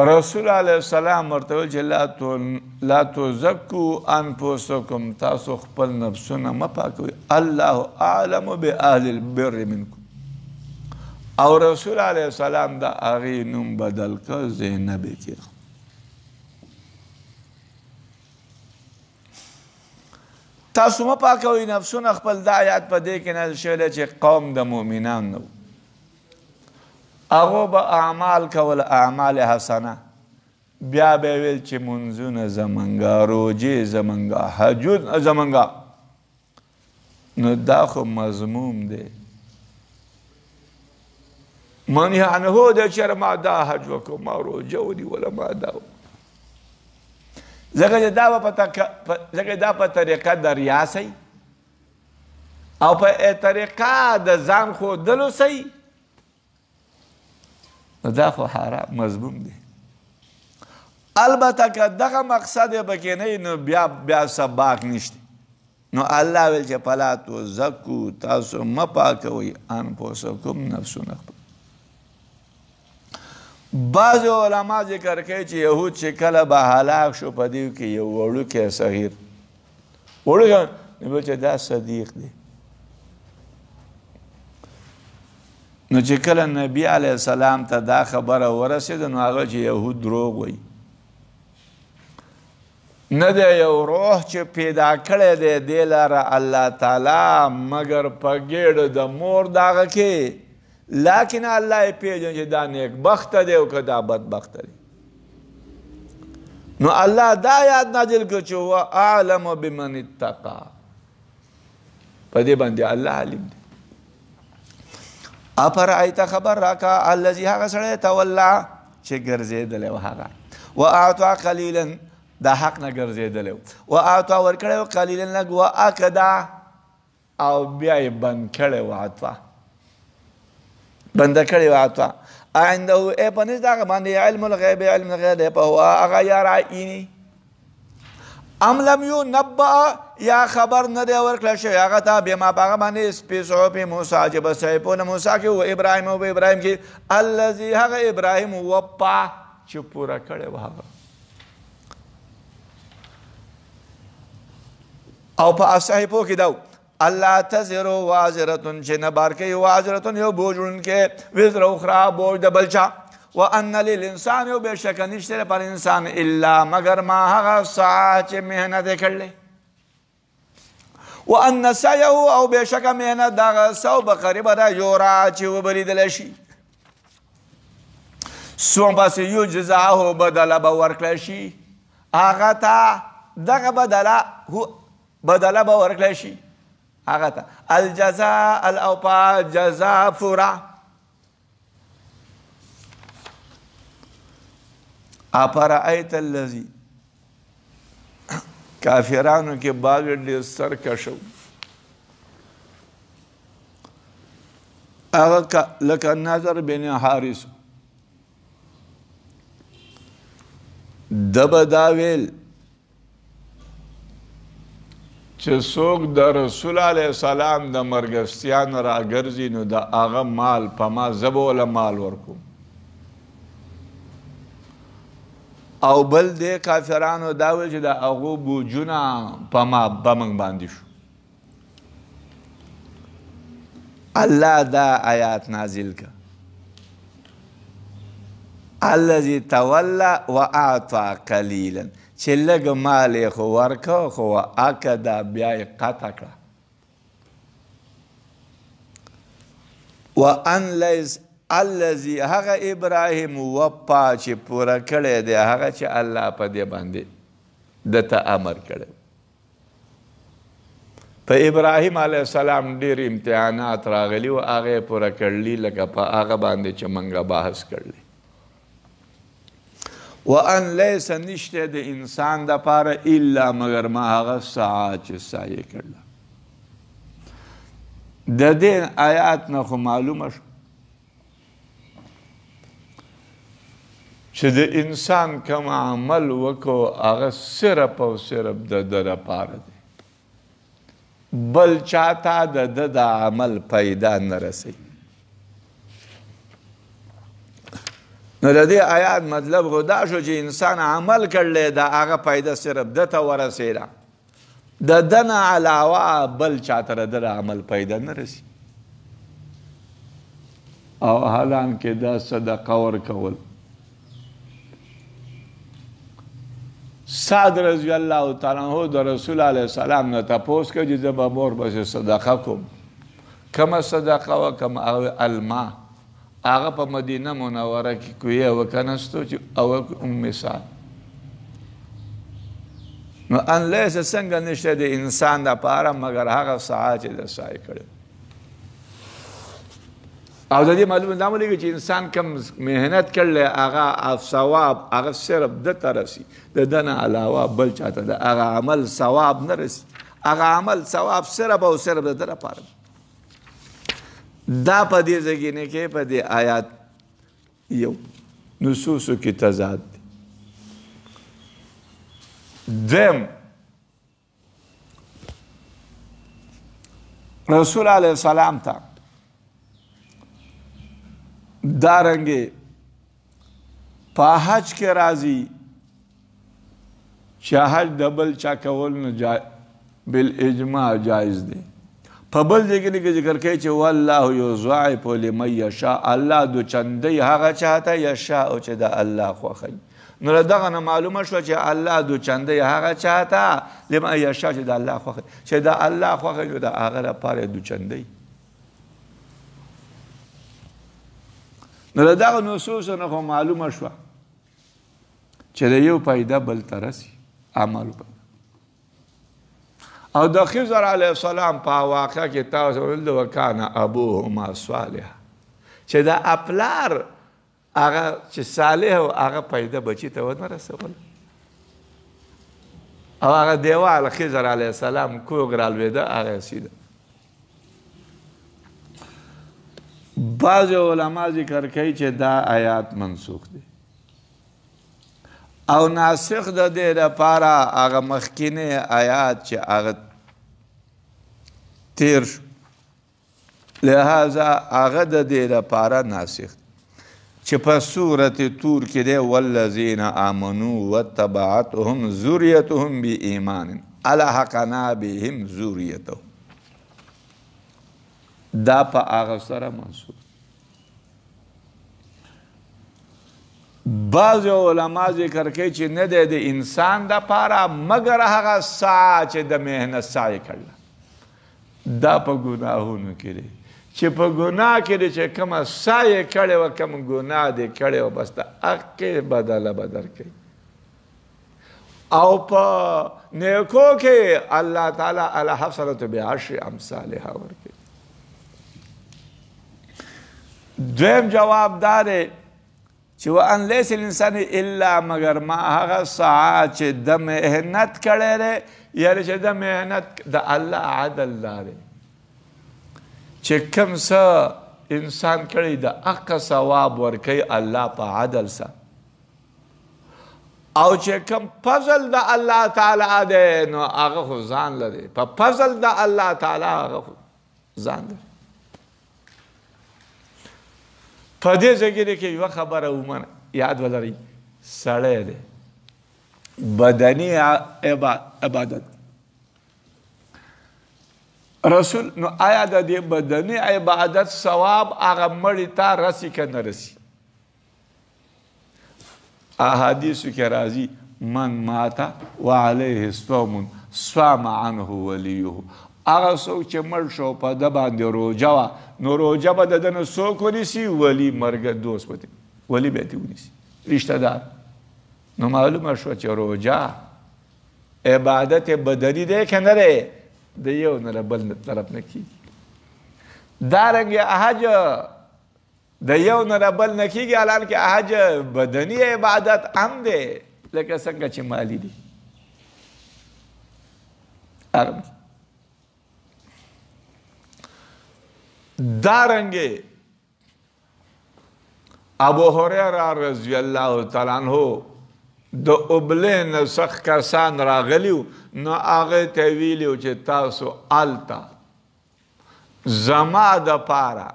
رسول علیه السلام ورته ویل چې لا تزکو انفسکم تاسو خپل نفسونه مه پاکوئ الله اعلم باهل البر منکم او رسول علیه السلام د هغې نوم بدل کړ زینب یې کېښود تاسو مه پاکوئ نفسونه خپل دا آیات په دې کې نازل شوی دی چې قوم د مؤمنان نه هغو به اعمال کول اعمال حسنه بیا به ویل چې منځونه زمونږه روجې زمونږه حجونه زمونږه نو دا خو مضموم دی منهی عنه دی چېرې ما دا حج وکړو ما روجه ونیوله ما دا ځکه چې دا په طریقه د ریاسۍ او په طریقه د ځان ښودلو صحیح دا خو حرام مضموم دی البته که دغه مقصد یې پکې نه نو بیا سباق نشته نو الله ویل چې فلا تزکو تاسو مه پاکوئ انفسکم نفسونه خپل بعض علما ذکر کوي چې یهود چې کله به هلاک شو په دیو کې یو وړوکی صغیر وړوکی نو چې دا صدیق دی نو چې کله نبی علیه السلام ته دا خبره ورسېده نو هغه چې یهود دروغ وایي نه دی یو روح چې پیدا کړی دی دې لاره الله تعالی مګر په ګېډه د مور د هغه کې لیکن الله یې پېژني چې دا نیکبخته دی او که دا بدبخته دی نو الله دا آیات نازل کړ چې هو اعلم بمن اتقا په دې باندې الله علیم دی افرأیت خبر راکا الذي هغه سړی تولا چې ګرځېدلی و هغه واعطا قلیلا دا حق نه ګرځېدلی و واعطا ورکړی و قلیلا لږ واکدا او بیا یې بند کړی و عطفه بنده کړی و عطفه عنده ای په نزد هغه باندې علم الغیب علم الغیب دی په هو هغه یرعیني ام لم ينبأ یا خبر نه دی ورکړل شوی هغه ته بما په هغه باندې په صحف موسی چې په صحیفونه موسی کې و ابراهیم او په ابراهیم کې الذي هغه ابراهیم وفا چې پوره کړی و هغه او په صحیفو کې دا الله تزر وازرة چې نه بار کوي وازرة یو بوج وړونکی وزر اخرى بوج د بل چا وان للانسان یو بېشکه نشته پر انسان الا مگر ما هغه سعی چې محنت یې کړلی وان سعیه او بېشکه محنت دغه سو به قریبه ده یورا چې وبلیدلی شي ثم پس یجزاه بدله به ورکړی شي هغه ته دغه بدله به ورکړی شي هغه ته الجزاء الاوفا جزاء پوره افرأیت الذی کافرانو کې بعض ډېر سرکش وو هغه لکه نظر بن حارث ده به دا ویل چې څوک د رسول علیه السلام د مرګستیانو راګرځي نو د هغه مال په ما زه به وله مال ورکوم او بل دې کافرانو دا ویل چې د هغو بوجونه په موږ باندې شو الله دا آیات نازل که الذي تولى واعطى قليلا چې لږ مال یې خو ورکه خو اکده بیا یې قطع کړه وان لیس الذي هغه ابراهیم وفا چې پوره کړی دی هغه چې الله په دې باندې دته امر کړی په ابراهیم علیه السلام ډېر امتحانات راغلي و هغه یې پوره کړلي لکه په هغه باندې چې موږ بحث کړلی وان لیس نشته د انسان د پاره الا مگر ما هغه سعی چې سعی کړله. د دې آیات نه خو معلومه شو چې د انسان کوم عمل وکړو هغه صرف او صرف د ده لپاره دی، بل چاته د ده د عمل پیدا نه رسوي. نو د دې آیات مطلب خو دا شو چې انسان عمل کړلی د هغه پیدا صرف ده ته ورسېده، د ده نه علاوه بل چاته د ده د عمل پیدا نه رسي. او حالانکې دا صدقه ورکول سعد رضی الله تعالی عنہ د رسول علیه السلام نه تپوس کوي چې زه به مور پسې صدقه کوم. کومه صدقه وه؟ کوم الماء. هغه په مدینه منوره کې کویه وکنستو چې او ام سعد. نو ان لیس څنګه نشته د انسان دپاره مګر هغه سعی چې د سعی کړی. او د دې معلومه دا ولګي چې انسان کم محنت کړلی هغه ثواب هغه صرف ده ته رسي، د ده نه علاوه بل چاته د هغه عمل ثواب نه رسي. هغه عمل ثواب صرف او صرف د ده لپاره. دا په دې ځای کې په دې آیات یو نصوصو کې تضاد دی. دویم رسول علیه السلام ته دارنګې په حج کې راځي چې حج د بل چا کول نه بالاجماع جایز دی. په بل ځای کې ذکر کوي چې والله یضاعف لمن یشاء، الله دو چندی هغه چاته یشاء چې د الله خوښوي. نو له دغه نه معلومه شوه چې الله دو چندی هغه چاته لمن یشاء چې د الله خوښوي، چې د الله خوښوي نو د هغه لپاره دو چندی. نو له دغه نصوصو نه خو معلومه شوه چې د یو پیدا بل ته رسي عمل پیدا. او د خضر علیه السلام په واقعه کې تاسو ویل وکانه ابوهما صالح، چې د پلار هغه چې صالح و هغه پیدا بچي ته ونه رسول، او هغه دیوال خضر علیه السلام کوږ رالوېده هغه سیده. بعض علما ذکر کوي چې دا آیات منسوخ دی او ناسخ د دې لپاره هغه مخکینی آیات چې هغه تیر شو، لہذا هغه د دې لپاره ناسخ چې په سورة تور کې دی والذین آمنوا واتبعتهم ذریتهم بإیمان الحقنا بهم ذریتهم. دا په هغه سره منسوخ. بعض علما ذکر کوي چې نه دی د انسان دپاره مګر هغه سعی چې د محنت سعی کړله. دا په ګناهونو کې دی چې په ګناه کې دی چې کومه سعی کړې وه کوم ګناه دې کړې وه بس د هغې بدله به درکوي. او په نیکو کې الله تعالی الحسنة بعشر امثالها ورکوي. دویم جواب دا دی چې وان لیس الانسان الا مگر ما هغه سعی چې د محنت کړی دی، یعنې چې د محنت د الله عدل دا دی چې کوم څه انسان کړی د هغه ثواب ورکوي الله په عدل سره، او چې کوم فضل د الله تعالی دی نو هغه خو ځان لري، په فضل د الله تعالی هغه خو ځان لري. په دې ځای کې یوه خبره ومنه یاد ولرئ، سړی دی بدني عبادت رسول، نو آیا د دې بدني عبادت ثواب هغه مړي ته رسي که نه رسي؟ احادیثو کې راځي من مات وعلیه صوم صام عنه ولیه، هغه څوک چې مړ شو په ده باندې روژه وه نو روژه به د ده نه څوک ونیسي؟ ولی مرګ دوست به ولی به یې ونیسي، رشته دار. نو معلومه شوه چې روژه عبادت بدني دی که نه دی؟ د یو نه له بل طرف نه کېږي. دارنګې حج د یو نه د بل نه کېږي حالان کې حج بدني عبادت هم دی لکه څنګه چې مالی دی دارنګې ابو هريره رضی الله تعالی عنہ د اوبلې نه سخت کسان راغلیو نو هغه ته ویلو چې تاسو الته زما د پاره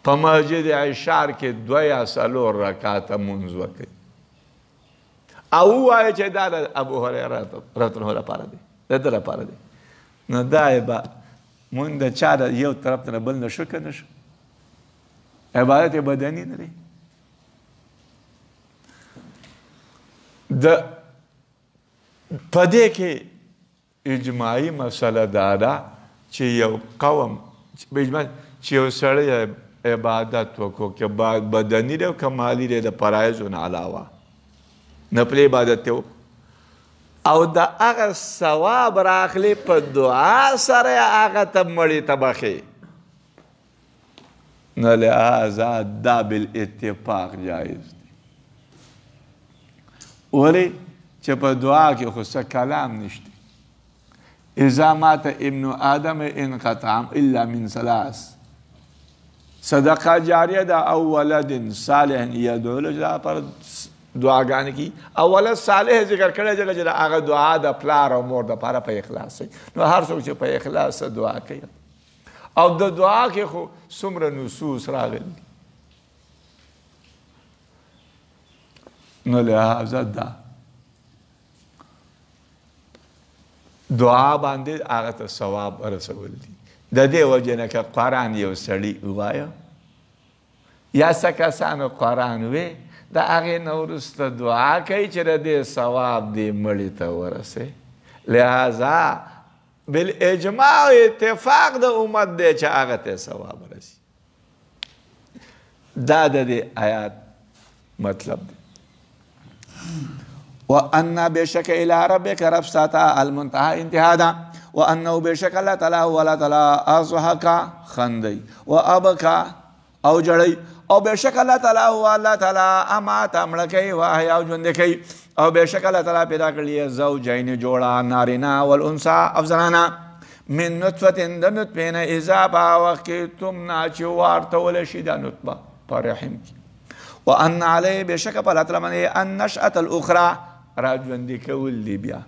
په مسجد عشار کې 2 یا 3 رکعاته مونځ وکړي او وایي چې دا د ابو هريره رضی الله لپاره دی د ده لپاره دی نو دا یې به مونږ د چا د یو طرف ته بل نه شو که نه شو عبادت بدني نه دی په دې کې اجماعي مسله دا ده چې یو قوم چې یو سړی عبادت وکړو که بدني دی او که مالي دی د فرایضو نه علاوه نفلي عبادت دی او د هغه ثواب راخلي په دعا سره هغه ته مړي ته بخي نو لہذا دا بالاتفاق جایز دی ولې چې په دعا کې خو څه کلام نشته اذا مات ابن آدم انقطع الا من 3 صدقه جاریه ده او ولد صالح يدعو له پر دعاګانې کی او ولد صالح ذکر کړی چې هغه دعا د پلار او مور دپاره په اخلاص وي نو هر څوک چې په اخلاص دعا کوي او د دعا کې خو څومره نصوص راغلي نو لہذا دا دعا باندې هغه ته ثواب رسول دي د دې وجې نه که قرآن یو سړي ووایه یا څه کسانو قرآن وی د هغې نه وروسته دعا کوي چې د دې ثواب دې مړي ته ورسې لہذا بالاجماع اتفاق د امت دی چې هغه ته ثواب رسي دا د دې آیات مطلب دی وَأَنَّ بِشَكَ إِلَىٰ رَبِّكَ رب ساتا المنتهى انتها دا وَأَنَّهُ بِشَكَ اللہ تعالی وَاللہ تعالی أَضْحَكَ خندی وَأَبْكَى او جڑی او بِشَكَ اللہ تعالی وَاللہ تعالی امات امڑکی وَأَحْيَا او جوند کی او بِشَكَ اللہ تعالی پیدا کرلی زوجین جوڑا نارینا والانسا افزرانا من نطفت د نطفین اذا با وقت تمنا چوار تولشی دا نطفه پر رحم کی وَأَنَّ عَلَيْهِ بِشَكَ فَلَتْلَمَنِ النَّشْأَةَ الْأُخْرَى راجوندی کول لی بیا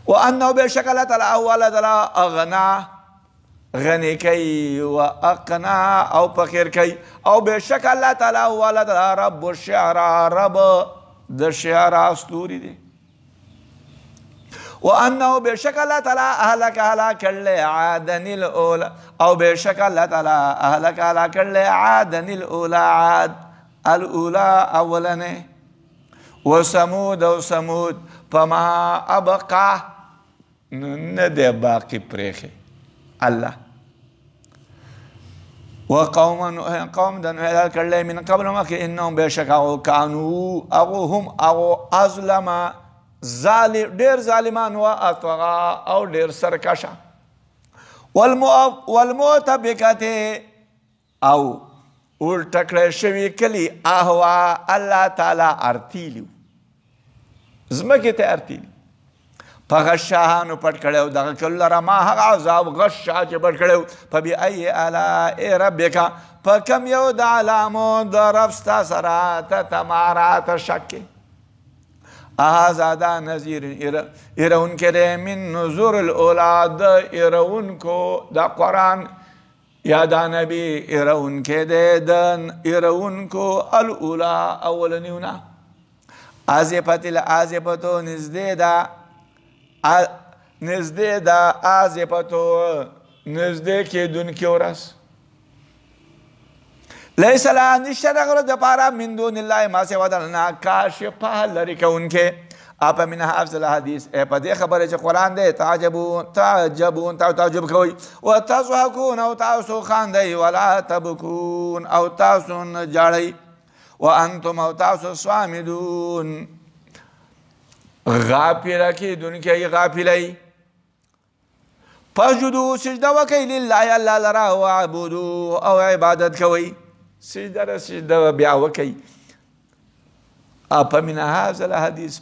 وَأَنَّهُ بِشَكَ اللہ تعالی اولا تعالی اغنا غنی کئی وَأَقْنَا او فقیر کئی او بِشَكَ اللہ تعالی اولا تعالی رب الشعرا رب د شعرا استوری دی وَأَنَّهُ بِشَكَ اللہ تعالی اہلک اہلاک لے عادن الاولا او بِشَكَ اللہ تعالی اہلک اہلاک لے عادن الاولا عاد الاولا اولنے وسمود او سمود فما ابقا ندے باقی پریخے اللہ وقوم دنو حلال کرلے من قبل مکی انہم بے شک اغو کانو اغو ہم اغو ازلم دیر ظالمان و اطغا او دیر سرکشا والموتبکتے او الټکړه شوی کلی اهوا الله تعالی ارتیلیو زمکه ته ارتیلی په غشاهانو پټ کړو دغه کله را ما هغه عذاب غشا چې پټ کړو په بی ای الا ربک په کم یو د علامو د رب ستا سره ته تمارات شک اهذا نذیر ارون کې من نذور الاولاد ارون کو د قرآن یا دا نبی ارون کے دے دن ارون کو الاولا اولنیونا آزیپت الازیپتو نزدے دا آزیپتو نزدے کی دن کی ورس لیس لا نشتہ دغرد پارا من دون اللہ ما سے ودلنا کاشپا لرک ان کے آپ من حافظ الحدیث اے پا دے خبر ہے چھ قرآن دے تعجبون تعجب کوئی و تضحکون او تاسو خاندئی ولا تبکون او تاسو جاڑئی و انتم او تاسو سوامدون غافل کی دن کی غافلئی فسجدو سجدہ وکی للہ اللہ لرا وعبدو او عبادت کوئی سجده را سجده بیا وکئ. فمن هذا الحدیث